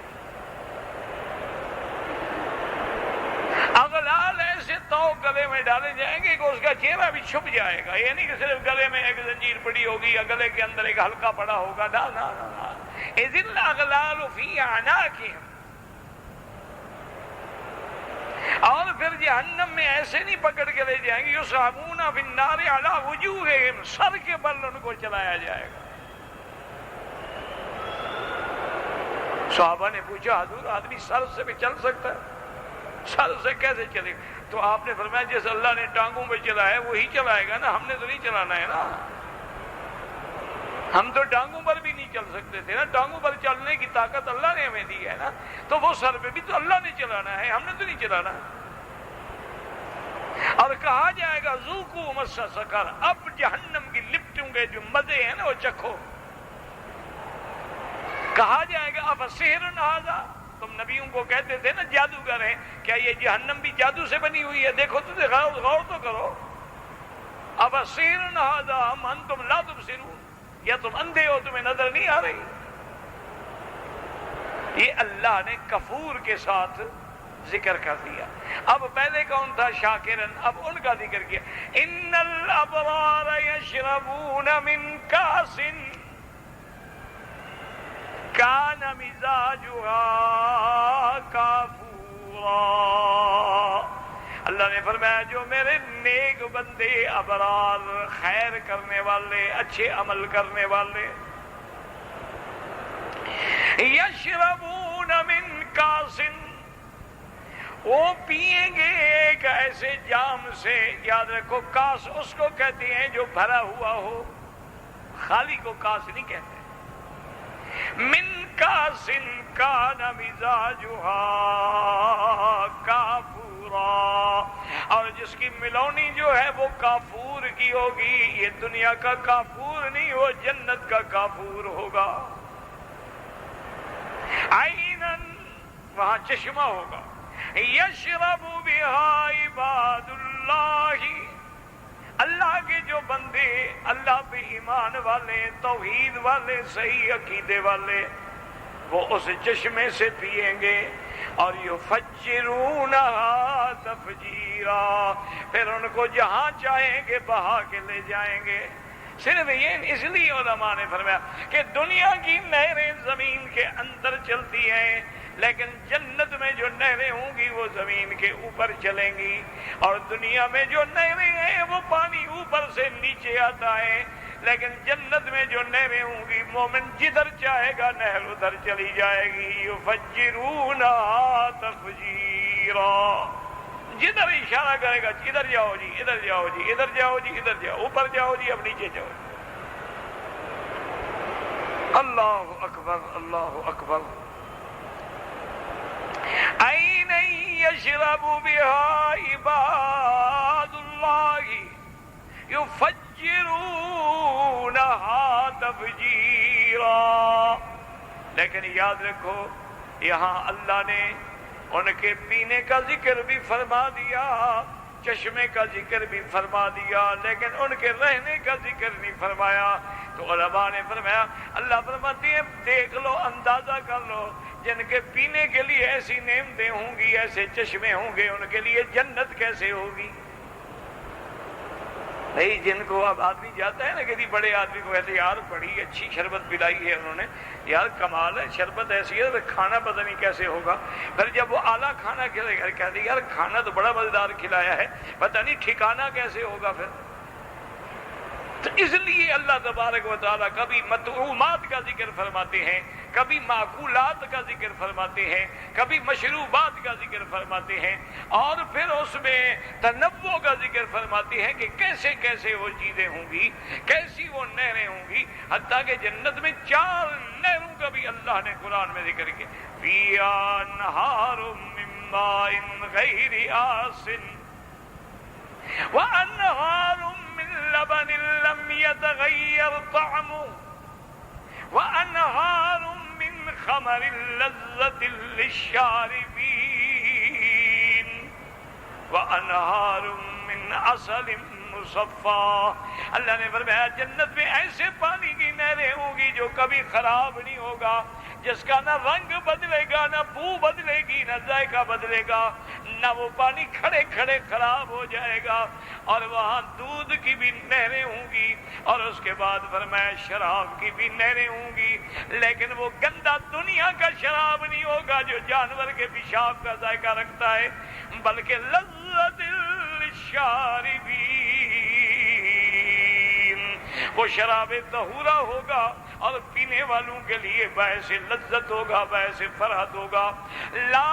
اغلال ایسے تو گلے میں ڈالے جائیں گے کہ اس کا چہرہ بھی چھپ جائے گا، یہ نہیں کہ صرف گلے میں ایک زنجیر پڑی ہوگی یا گلے کے اندر ایک ہلکا پڑا ہوگا، نا نا نا، اذ الاغلال فی اعناقہم، اور پھر جہنم میں ایسے نہیں پکڑ کے لے جائیں گے، یصحبون فی النار علی وجوہہم، سر کے بل ان کو چلایا جائے گا۔ صحابہ نے پوچھا حضور آدمی سر سے بھی چل سکتا ہے؟ سر سے کیسے چلے گا؟ تو آپ نے فرمایا جس اللہ نے ٹانگوں پہ چلایا وہی چلائے گا نا، ہم نے تو نہیں چلانا ہے نا، ہم تو ٹانگوں پر بھی نہیں چل سکتے تھے نا، ٹانگوں پر چلنے کی طاقت اللہ نے ہمیں دی ہے نا، تو وہ سر پہ بھی تو اللہ نے چلانا ہے، ہم نے تو نہیں چلانا۔ اور کہا جائے گا ذوقوا مس سقر، اب جہنم کی لپٹوں کے جو مزے ہیں نا وہ چکھو۔ کہا جائے گا افسحر ھذا، تم نبیوں کو کہتے تھے نا جادوگر ہیں، کیا یہ جہنم بھی جادو سے بنی ہوئی ہے؟ دیکھو تو غور تو کرو۔ افسحر ھذا ام انتم لا تبصرون، یا تم اندھے ہو تمہیں نظر نہیں آ رہی؟ یہ اللہ نے کفور کے ساتھ ذکر کر دیا. اب پہلے کون تھا؟ شاکرن. اب ان کا ذکر کیا. ان الابرار یشربون من کاس کان مزاجها کافورا. اللہ نے فرمایا جو میرے نیک بندے ابرار، خیر کرنے والے، اچھے عمل کرنے والے، یشربون من کاس، وہ پیئیں گے ایک ایسے جام سے. یاد رکھو کاس اس کو کہتے ہیں جو بھرا ہوا ہو، خالی کو کاس نہیں کہتے. من کاس کان مزاجها کافورا، اور جس کی ملونی جو ہے وہ کافور کی ہوگی. یہ دنیا کا کافور نہیں، وہ جنت کا کافور ہوگا. عینن، وہاں چشمہ ہوگا. یشرب بہا عباد اللہ، اللہ کے جو بندے اللہ پہ ایمان والے، توحید والے، صحیح عقیدے والے، وہ اس چشمے سے پیئیں گے. اور یفجرونہا تفجیرا، پھر ان کو جہاں چاہیں گے بہا کے لے جائیں گے. صرف یہ اس لیے علماء نے فرمایا کہ دنیا کی نہریں زمین کے اندر چلتی ہیں، لیکن جنت میں جو نہریں ہوں گی وہ زمین کے اوپر چلیں گی. اور دنیا میں جو نہریں ہیں وہ پانی اوپر سے نیچے آتا ہے، لیکن جنت میں جو نہریں ہوں گی مومن جدھر چاہے گا نہر ادھر چلی جائے گی. یفجرونہا تفجیرا، جدھر اشارہ کرے گا ادھر جاؤ جی، ادھر جاؤ جی، ادھر جاؤ جی، ادھر جاؤ، اوپر جاؤ جی، اب نیچے جاؤ. اللہ اکبر، اللہ اکبر. عین یشرب بہا عباد اللہ یفجرونہا تفجیرا. لیکن یاد رکھو یہاں اللہ نے ان کے پینے کا ذکر بھی فرما دیا، چشمے کا ذکر بھی فرما دیا، لیکن ان کے رہنے کا ذکر نہیں فرمایا. تو علماء نے فرمایا، اللہ فرماتے ہیں دیکھ لو، اندازہ کر لو، جن کے پینے کے لیے ایسی نعمتیں ہوں گی، ایسے چشمے ہوں گے، ان کے لیے جنت کیسے ہوگی. بھائی جن کو اب آدمی جاتا ہے نا کسی بڑے آدمی کو کہتے یار بڑی اچھی شربت پلائی ہے انہوں نے، یار کمال ہے، شربت ایسی ہے، کھانا پتہ نہیں کیسے ہوگا. پھر جب وہ اعلیٰ کھانا کھلائے گا کہتے یار کھانا تو بڑا مزیدار کھلایا ہے، پتہ نہیں ٹھکانا کیسے ہوگا. پھر تو اس لیے اللہ تبارک و تعالیٰ کبھی مطعومات کا ذکر فرماتے ہیں، کبھی معقولات کا ذکر فرماتے ہیں، کبھی مشروبات کا ذکر فرماتے ہیں، اور پھر اس میں تنوع کا ذکر فرماتے ہیں کہ کیسے کیسے وہ چیزیں ہوں گی، کیسی وہ نہریں ہوں گی. حتیٰ کہ جنت میں 4 نہروں کا بھی اللہ نے قرآن میں ذکر کیا. فِيهَا أَنْهَارٌ مِّن مَّاءٍ غَيْرِ آسِنٍ وَأَنْهَارٌ مِّن لَّبَنٍ لَّمْ يَتَغَيَّرْ طَعْمُهُ وَأَنْهَارٌ مِّن خَمَرٍ لَّذَّةٍ لِّلشَّارِبِينَ وَأَنْهَارٌ مِّنْ عَسَلٍ مُّصَفًّى. اللہ نے فرمایا جنت میں ایسے پانی کی نہریں ہوں گی جو کبھی خراب نہیں ہوگا، جس کا نہ رنگ بدلے گا، نہ بو بدلے گی، نہ ذائقہ بدلے گا، نہ وہ پانی کھڑے کھڑے خراب ہو جائے گا. اور وہاں دودھ کی بھی نہریں ہوں گی، اور اس کے بعد فرمایا شراب کی بھی نہریں ہوں گی، لیکن وہ گندا دنیا کا شراب نہیں ہوگا جو جانور کے پیشاب کا ذائقہ رکھتا ہے، بلکہ لذت للشاربین، وہ شراب طہورہ ہوگا اور پینے والوں کے لیے باعث لذت ہوگا، باعث فرحت ہوگا. لا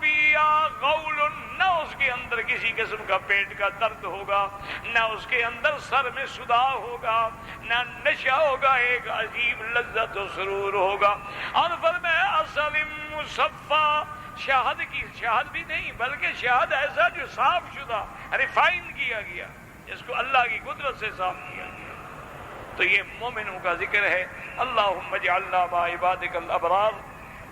بیا غول، نہ اس کے اندر کسی قسم کا پیٹ کا درد ہوگا، نہ اس کے اندر سر میں صداع ہوگا، نہ نشہ ہوگا، ایک عجیب لذت و سرور ہوگا. اور فرمایا عسل مصفی، شہد کی، شہد بھی نہیں بلکہ شہد ایسا جو صاف شدہ، ریفائن کیا گیا، جس کو اللہ کی قدرت سے صاف کیا گیا. تو یہ مومنوں کا ذکر ہے. اللہم اجعلنا مع عبادک الابرار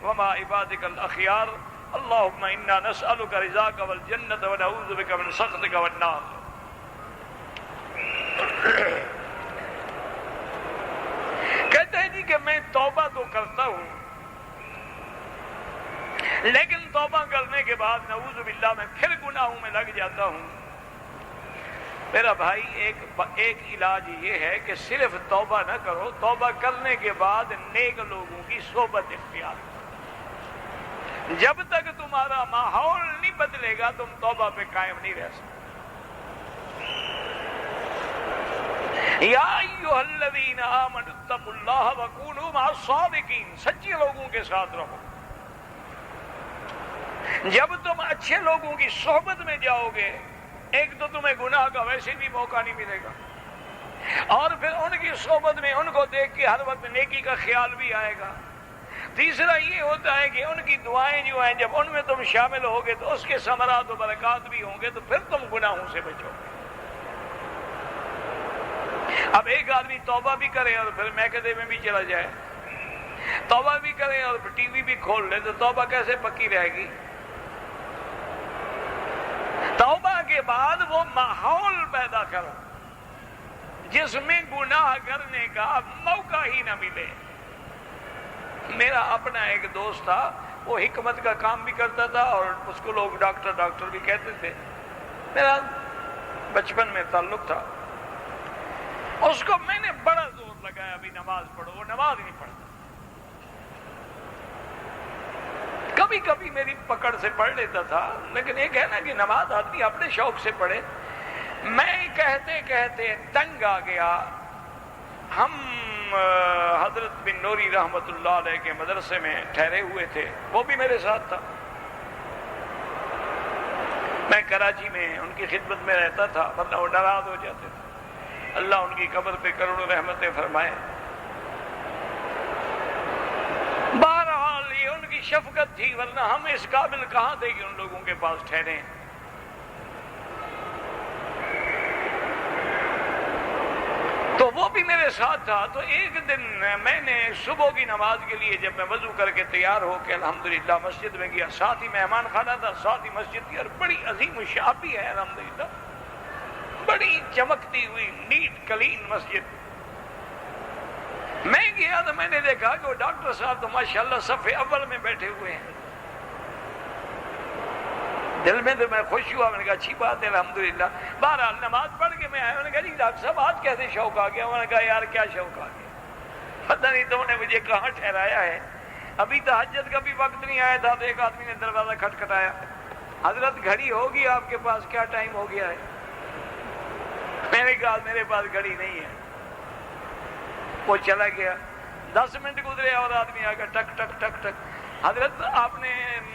ومع عبادک الاخیار. اللہم انا نسألک رضاک والجنت ونعوذ بک من سخطک والنار. کہتے ہیں جی کہ میں توبہ تو کرتا ہوں لیکن توبہ کرنے کے بعد نعوذ باللہ میں پھر گناہوں میں لگ جاتا ہوں۔ میرا بھائی ایک علاج یہ ہے کہ صرف توبہ نہ کرو، توبہ کرنے کے بعد نیک لوگوں کی صحبت اختیار کرو۔ جب تک تمہارا ماحول نہیں بدلے گا تم توبہ پہ قائم نہیں رہ سکتے۔ یا ایھا الذین آمنوا اتقوا اللہ وکونوا مع الصادقین، سچے لوگوں کے ساتھ رہو۔ جب تم اچھے لوگوں کی صحبت میں جاؤ گے، ایک تو تمہیں گناہ کا ویسے بھی موقع نہیں ملے گا، اور پھر ان کی صحبت میں ان کو دیکھ کے ہر وقت نیکی کا خیال بھی آئے گا۔ تیسرا یہ ہوتا ہے کہ ان کی دعائیں جو ہیں جب ان میں تم شامل ہوگے تو اس کے ثمرات و برکات بھی ہوں گے، تو پھر تم گناہوں سے بچو گے۔ اب ایک آدمی توبہ بھی کرے اور پھر میکدے میں بھی چلا جائے، توبہ بھی کرے اور پھر ٹی وی بھی کھول لے، تو توبہ کیسے پکی رہے گی؟ توبہ کے بعد وہ ماحول پیدا کرو جس میں گناہ کرنے کا موقع ہی نہ ملے۔ میرا اپنا ایک دوست تھا، وہ حکمت کا کام بھی کرتا تھا اور اس کو لوگ ڈاکٹر بھی کہتے تھے۔ میرا بچپن میں تعلق تھا، اس کو میں نے بڑا زور لگایا ابھی نماز پڑھو، وہ نماز نہیں پڑھتا۔ کبھی کبھی میری پکڑ سے پڑھ لیتا تھا، لیکن ایک ہے نا کہ نماز آدمی اپنے شوق سے پڑھے۔ میں کہتے کہتے تنگ آ گیا۔ ہم حضرت بن نوری رحمت اللہ علیہ کے مدرسے میں ٹھہرے ہوئے تھے، وہ بھی میرے ساتھ تھا۔ میں کراچی میں ان کی خدمت میں رہتا تھا، ورنہ وہ ناراض ہو جاتے تھے۔ اللہ ان کی قبر پہ کروڑوں رحمتیں فرمائے۔ بہرحال یہ ان کی شفقت تھی، ورنہ ہم اس قابل کہاں تھے کہ ان لوگوں کے پاس ٹھہریں۔ تو وہ بھی میرے ساتھ تھا۔ تو ایک دن میں نے صبح کی نماز کے لیے جب میں وضو کر کے تیار ہو کے الحمدللہ مسجد میں گیا، ساتھ ہی مہمان خانہ تھا، ساتھ ہی مسجد کی، اور بڑی عظیم الشعبی ہے الحمدللہ، بڑی چمکتی ہوئی نیٹ کلین مسجد۔ میں گیا تو میں نے دیکھا کہ وہ ڈاکٹر صاحب تو ماشاءاللہ صف اول میں بیٹھے ہوئے ہیں۔ دل میں تو میں خوش ہوا، میں نے کہا اچھی بات ہے الحمدللہ۔ بہرحال نماز پڑھ کے میں آیا، میں نے کہا جی ڈاکٹر صاحب آج کیسے شوق آ گیا؟ میں نے کہا یار کیا شوق آ گیا، پتہ نہیں تم نے مجھے کہاں ٹھہرایا ہے۔ ابھی تہجد کا بھی وقت نہیں آیا تھا تو ایک آدمی نے دروازہ کھٹکھٹایا، حضرت گھڑی ہوگی آپ کے پاس، کیا ٹائم ہو گیا ہے؟ میں نے کہا میرے پاس گھڑی نہیں ہے۔ وہ چلا گیا، 10 منٹ گزرے اور آدمی آ گیا، ٹک ٹک ٹک ٹک، حضرت آپ نے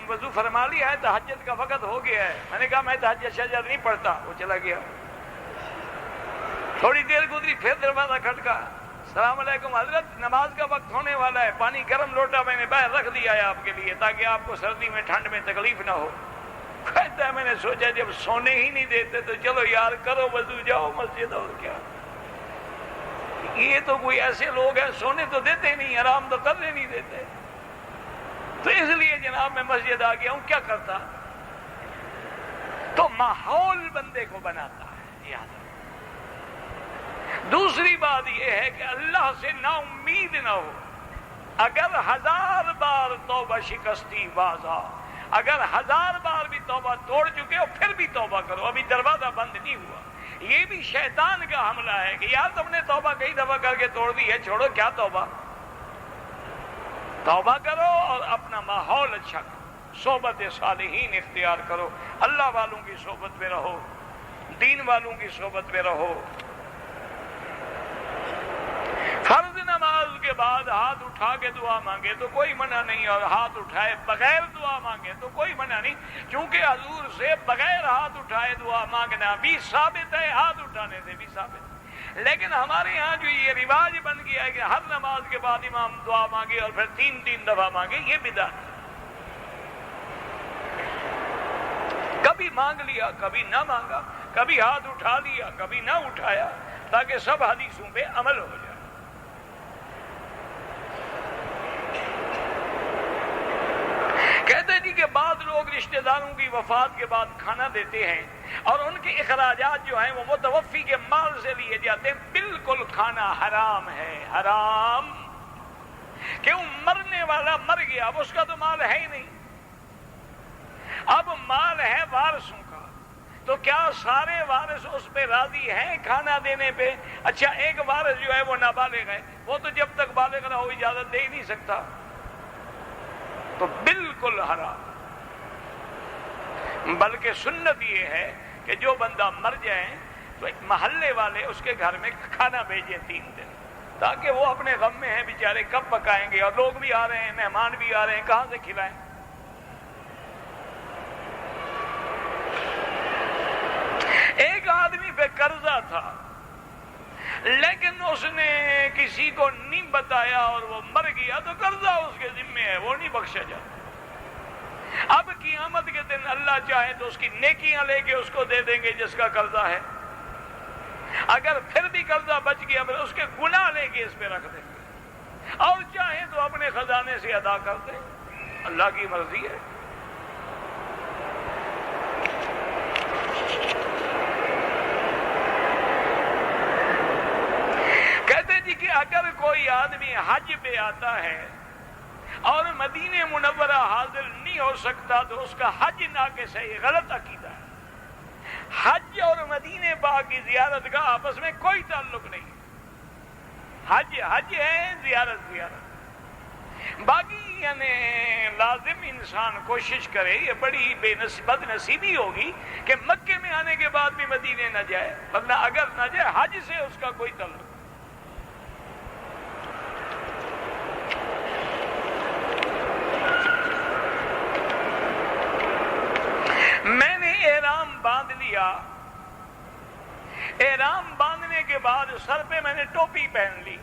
وضو فرما لیا ہے، تہجد کا وقت ہو گیا ہے۔ میں نے کہا میں تہجد شجد نہیں پڑھتا۔ وہ چلا گیا۔ تھوڑی دیر گزری، پھر دروازہ کھٹکا، السلام علیکم حضرت، نماز کا وقت ہونے والا ہے، پانی گرم لوٹا میں نے باہر رکھ دیا ہے آپ کے لیے تاکہ آپ کو سردی میں ٹھنڈ میں تکلیف نہ ہو۔ کہتا ہے میں نے سوچا جب سونے ہی نہیں دیتے تو چلو یار کرو وضو، جاؤ مسجد، اور کیا۔ یہ تو کوئی ایسے لوگ ہیں سونے تو دیتے نہیں، آرام تو کرنے نہیں دیتے۔ تو اس لیے جناب میں مسجد آ گیا ہوں، کیا کرتا؟ تو ماحول بندے کو بناتا ہے، یاد رکھو۔ دوسری بات یہ ہے کہ اللہ سے نا امید نہ ہو۔ اگر 1000 بار توبہ شکستی بازا، اگر 1000 بار بھی توبہ توڑ چکے ہو پھر بھی توبہ کرو، ابھی دروازہ بند نہیں ہوا۔ یہ بھی شیطان کا حملہ ہے کہ یار تم نے توبہ کئی دفعہ کر کے توڑ دی ہے، چھوڑو کیا توبہ۔ توبہ کرو اور اپنا ماحول اچھا کرو، صحبت صالحین اختیار کرو، اللہ والوں کی صحبت میں رہو، دین والوں کی صحبت میں رہو۔ فرض نماز کے بعد ہاتھ اٹھا کے دعا مانگے تو کوئی منع نہیں، اور ہاتھ اٹھائے بغیر دعا مانگے تو کوئی منع نہیں، کیونکہ حضور سے بغیر ہاتھ اٹھائے دعا مانگنا بھی ثابت ہے، ہاتھ اٹھانے سے بھی ثابت ہے۔ لیکن ہمارے ہاں جو یہ رواج بن گیا ہے کہ ہر نماز کے بعد امام دعا مانگے اور پھر 3 دفعہ مانگے، یہ بدعت ہے۔ کبھی مانگ لیا، کبھی نہ مانگا، کبھی ہاتھ اٹھا لیا، کبھی نہ اٹھایا، تاکہ سب حدیثوں پہ عمل ہو جائے۔ کہتے جی کہ بعض لوگ رشتہ داروں کی وفات کے بعد کھانا دیتے ہیں اور ان کے اخراجات جو ہیں وہ متوفی کے مال سے لیے جاتے ہیں۔ بالکل کھانا حرام ہے، حرام۔ کیوں؟ مرنے والا مر گیا، اب اس کا تو مال ہے ہی نہیں۔ اب مال ہے وارثوں کا، تو کیا سارے وارث اس پہ راضی ہیں کھانا دینے پہ؟ اچھا ایک وارث جو ہے وہ نابالغ ہے، وہ تو جب تک بالغ نہ ہو اجازت دے ہی نہیں سکتا، تو بالکل حرام۔ بلکہ سنت یہ ہے کہ جو بندہ مر جائے تو ایک محلے والے اس کے گھر میں کھانا بھیجیں 3 دن، تاکہ وہ اپنے غم میں ہیں بیچارے، کب پکائیں گے، اور لوگ بھی آ رہے ہیں، مہمان بھی آ رہے ہیں، کہاں سے کھلائیں؟ ایک آدمی پہ قرضہ تھا، لیکن اس نے کسی کو نہیں بتایا اور وہ مر گیا، تو قرضہ اس کے ذمے ہے، وہ نہیں بخشا جاتا۔ اب قیامت کے دن اللہ چاہے تو اس کی نیکیاں لے کے اس کو دے دیں گے جس کا قرضہ ہے، اگر پھر بھی قرضہ بچ گیا پھر اس کے گناہ لے کے اس پہ رکھ دیں گے، اور چاہے تو اپنے خزانے سے ادا کر دیں، اللہ کی مرضی ہے۔ کہتے جی کہ اگر کوئی آدمی حج پہ آتا ہے اور مدینہ منورہ حاضر نہیں ہو سکتا تو اس کا حج ناقص ہے، یہ غلط عقیدہ ہے۔ حج اور مدینہ پاک کی زیارت کا آپس میں کوئی تعلق نہیں، حج حج ہے، زیارت زیارت۔ باقی یعنی لازم انسان کوشش کرے، یہ بڑی بد نصیبی ہوگی کہ مکے میں آنے کے بعد بھی مدینے نہ جائے، ورنہ اگر نہ جائے حج سے اس کا کوئی تعلق نہیں۔ میں نے احرام باندھ لیا، احرام باندھنے کے بعد سر پہ میں نے ٹوپی پہن لی،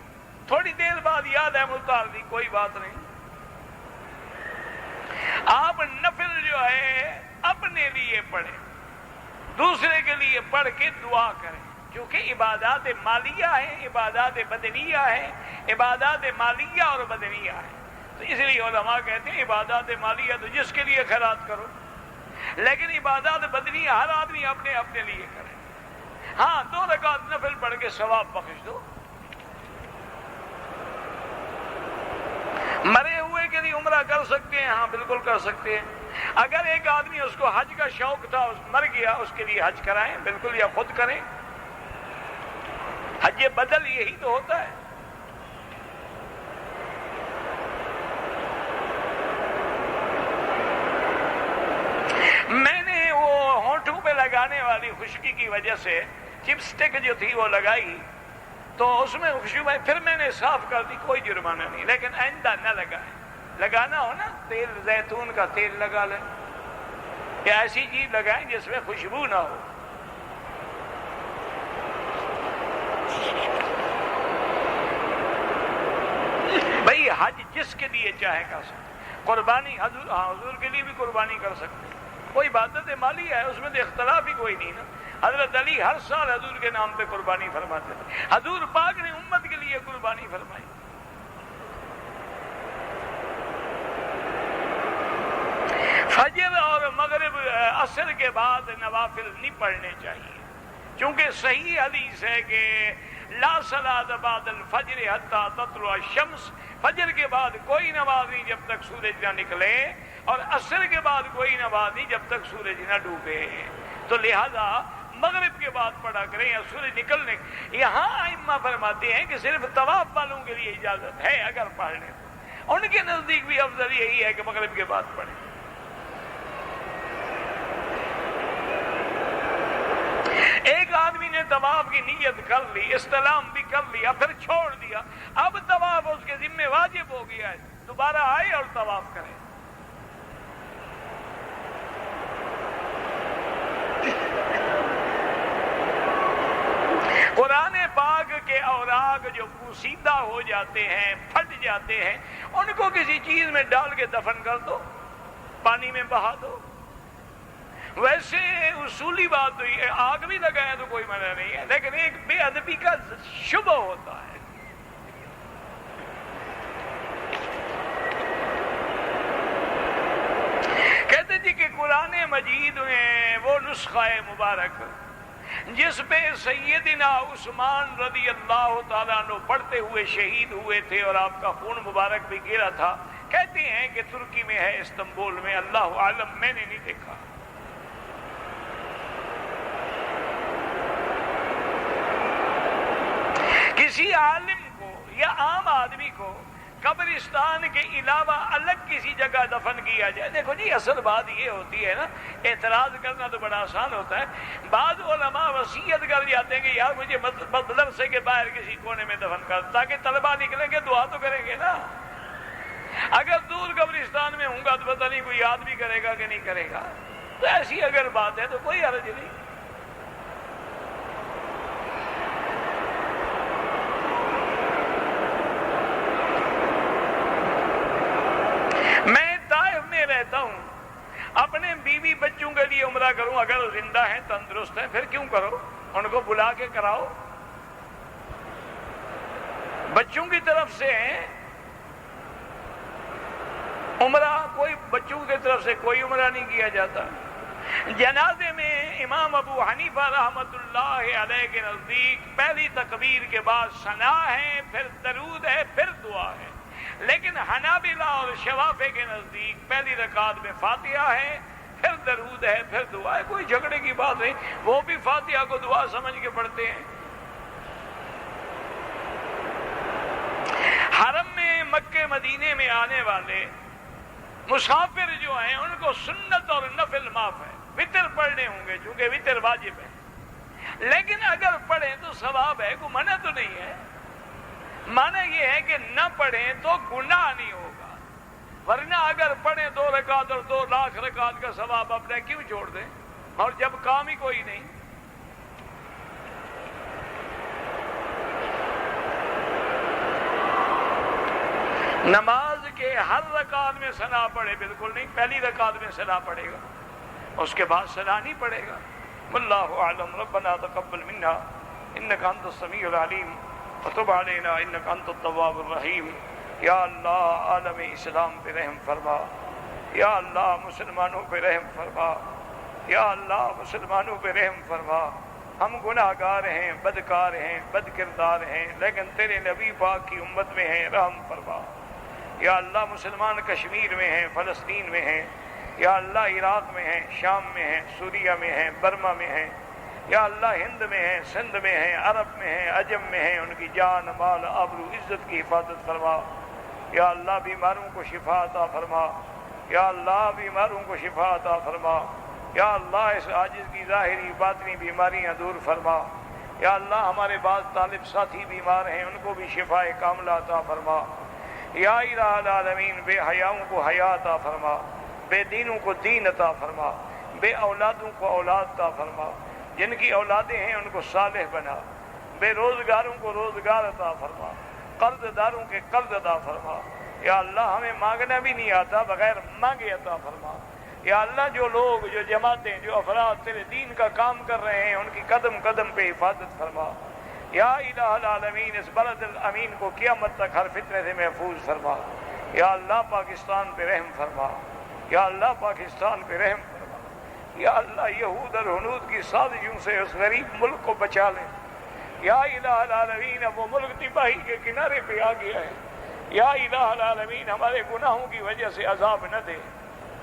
تھوڑی دیر بعد یاد ہے اتار دی، کوئی بات نہیں۔ آپ نفل جو ہے اپنے لیے پڑھیں، دوسرے کے لیے پڑھ کے دعا کریں، کیونکہ عبادات مالیہ ہیں، عبادات بدنیہ ہیں، عبادات مالیہ اور بدنیہ ہیں، تو اس لیے علماء کہتے ہیں عبادات مالیہ تو جس کے لیے خیرات کرو، لیکن عبادات بدنیہ ہر آدمی اپنے اپنے لیے کرے۔ ہاں 2 رکعت نفل پڑھ کے ثواب بخش دو۔ مرے ہوئے کے لیے عمرہ کر سکتے ہیں، ہاں بالکل کر سکتے ہیں۔ اگر ایک آدمی اس کو حج کا شوق تھا، مر گیا، اس کے لیے حج کرائیں بالکل، یا خود کریں، حج بدل یہی تو ہوتا ہے۔ میں نے وہ ہونٹوں پہ لگانے والی خشکی کی وجہ سے چپسٹک جو تھی وہ لگائی، تو اس میں خوشبو آئی، پھر میں نے صاف کر دی، کوئی جرمانہ نہیں، لیکن آئندہ نہ لگائیں۔ لگانا ہو نا تیل، زیتون کا تیل لگا لیں، یا ایسی چیز لگائیں جس میں خوشبو نہ ہو۔ بھئی حج جس کے لیے چاہے کر سکتے، قربانی حضور کے لیے بھی قربانی کر سکتے، کوئی عبادت مالی ہے، اس میں تو اختلاف ہی کوئی نہیں نا۔ حضرت علی ہر سال حضور کے نام پہ قربانی فرماتے تھے، حضور پاک نے امت کے لیے قربانی فرمائی۔ فجر اور مغرب عصر کے بعد نوافل نہیں پڑھنے چاہیے، چونکہ صحیح حدیث ہے کہ لا صلاۃ بعد الفجر حتی تطلع الشمس، فجر کے بعد کوئی نماز نہیں جب تک سورج نہ نکلے، اور عصر کے بعد کوئی نماز نہیں جب تک سورج نہ ڈوبے، تو لہذا مغرب کے بعد پڑھا کریں یا سورج نکلنے۔ یہاں ائمہ فرماتے ہیں کہ صرف طواف والوں کے لیے اجازت ہے اگر پڑھ لیں تو، ان کے نزدیک بھی افضل یہی ہے کہ مغرب کے بعد پڑھیں۔ ایک آدمی نے طواف کی نیت کر لی، استلام بھی کر لیا، پھر چھوڑ دیا، اب طواف اس کے ذمہ واجب ہو گیا ہے، دوبارہ آئے اور طواف کرے۔ قرآن پاک کے اوراق جو پوسیدہ ہو جاتے ہیں، پھٹ جاتے ہیں، ان کو کسی چیز میں ڈال کے دفن کر دو، پانی میں بہا دو۔ ویسے اصولی بات تو یہ، آگ بھی لگائے تو کوئی منع نہیں ہے، لیکن ایک بے ادبی کا شبہ ہوتا ہے۔ کہتے جی کہ قرآن مجید میں وہ نسخہ مبارک جس پہ سیدنا عثمان رضی اللہ تعالیٰ عنہ پڑھتے ہوئے شہید ہوئے تھے اور آپ کا خون مبارک بھی گرا تھا، کہتے ہیں کہ ترکی میں ہے، استنبول میں، اللہ عالم، میں نے نہیں دیکھا۔ کسی عالم کو یا عام آدمی کو قبرستان کے علاوہ الگ کسی جگہ دفن کیا جائے۔ دیکھو جی، اصل بات یہ ہوتی ہے نا، اعتراض کرنا تو بڑا آسان ہوتا ہے۔ بعض علماء وصیت کر جاتے ہیں کہ یار مجھے مدرسے کے باہر کسی کونے میں دفن کر، تاکہ طلبہ نکلیں گے دعا تو کریں گے نا۔ اگر دور قبرستان میں ہوں گا تو پتہ نہیں کوئی یاد بھی کرے گا کہ نہیں کرے گا۔ تو ایسی اگر بات ہے تو کوئی حرج نہیں۔ میں طائف میں رہتا ہوں، اپنے بیوی بچوں کے لیے عمرہ کروں، اگر وہ زندہ ہیں تندرست ہیں پھر کیوں کرو، ان کو بلا کے کراؤ۔ بچوں کی طرف سے عمرہ، کوئی بچوں کی طرف سے کوئی عمرہ نہیں کیا جاتا۔ جنازے میں امام ابو حنیفہ رحمۃ اللہ علیہ کے نزدیک پہلی تکبیر کے بعد ثنا ہے، پھر درود ہے، پھر دعا ہے۔ لیکن حنابلہ اور شوافی کے نزدیک پہلی رکعت میں فاتحہ ہے، پھر درود ہے، پھر دعا ہے۔ کوئی جھگڑے کی بات نہیں، وہ بھی فاتحہ کو دعا سمجھ کے پڑھتے ہیں۔ حرم میں مکے مدینے میں آنے والے مسافر جو ہیں ان کو سنت اور نفل معاف ہے، وتر پڑھنے ہوں گے چونکہ وتر واجب ہے، لیکن اگر پڑھیں تو ثواب ہے، کوئی منع تو نہیں ہے۔ معنی یہ ہے کہ نہ پڑھیں تو گناہ نہیں ہوگا، ورنہ اگر پڑھیں 2 رکعت اور 2 لاکھ رکعت کا ثواب اپنے کیوں چھوڑ دیں، اور جب کام ہی کوئی نہیں۔ نماز کے ہر رکعت میں ثنا پڑھے بالکل نہیں، پہلی رکعت میں ثنا پڑھے گا، اس کے بعد ثنا نہیں پڑھے گا۔ واللہ اعلم۔ ربنا تقبل منا انک انت السمیع العلیم وتب علینا انک انت التواب الرحیم۔ یا اللہ عالم اسلام پہ رحم فرما، یا اللہ مسلمانوں پہ رحم فرما، یا اللہ مسلمانوں پہ رحم فرما۔ ہم گناہ گار ہیں، بدکار ہیں، بد کردار ہیں، لیکن تیرے نبی پاک کی امت میں ہیں، رحم فرما۔ یا اللہ مسلمان کشمیر میں ہیں، فلسطین میں ہیں، یا اللہ عراق میں ہیں، شام میں ہیں، سوریہ میں ہیں، برما میں ہیں، یا اللہ ہند میں ہیں، سندھ میں ہیں، عرب میں ہیں، عجم میں ہیں، ان کی جان مال آبرو عزت کی حفاظت فرما۔ یا اللہ بیماروں کو شفا عطا فرما، یا اللہ بیماروں کو شفا عطا فرما۔ یا اللہ اس عاجز کی ظاہری باطنی بیماریاں دور فرما۔ یا اللہ ہمارے بعض طالب ساتھی بیمار ہیں، ان کو بھی شفا کاملہ عطا فرما۔ یا الہ العالمین بے حیاؤں کو حیا عطا فرما، بے دینوں کو دین عطا فرما، بے اولادوں کو اولاد عطا فرما، جن کی اولادیں ہیں ان کو صالح بنا، بے روزگاروں کو روزگار عطا فرما، قرض داروں کے قرض عطا فرما۔ یا اللہ ہمیں مانگنا بھی نہیں آتا، بغیر مانگے عطا فرما۔ یا اللہ جو لوگ، جو جماعتیں، جو افراد تیرے دین کا کام کر رہے ہیں ان کی قدم قدم پہ حفاظت فرما۔ یا الہ العالمین اس بلد الامین کو قیامت تک ہر فتنے سے محفوظ فرما۔ یا اللہ پاکستان پہ رحم فرما، یا اللہ پاکستان پہ رحم فرما۔ یا اللہ یہود اور ہنود کی سازشوں سے اس غریب ملک کو بچا لے۔ یا الہ العالمین اب وہ ملک تباہی کے کنارے پہ آ گیا ہے۔ یا الہ العالمین ہمارے گناہوں کی وجہ سے عذاب نہ دے۔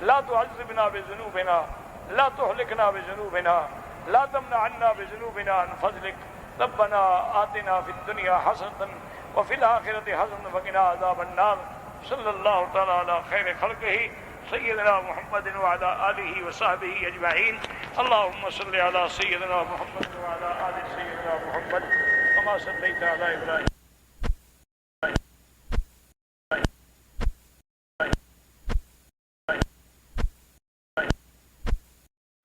لا تعذبنا بذنوبنا، لا تهلكنا بذنوبنا، لا تمنع عنا بذنوبنا عن فضلك۔ ربنا آتنا في الدنيا حسنة وفي الآخرة حسنة وقنا عذاب النار۔ صلی اللہ تعالی علی خیر خلقہ سیدنا محمد وعلى آلہ وصحبہ اجمعین۔ اللہم صلی علی سیدنا محمد وعلى آل سیدنا محمد کما صلیت علی ابراہیم۔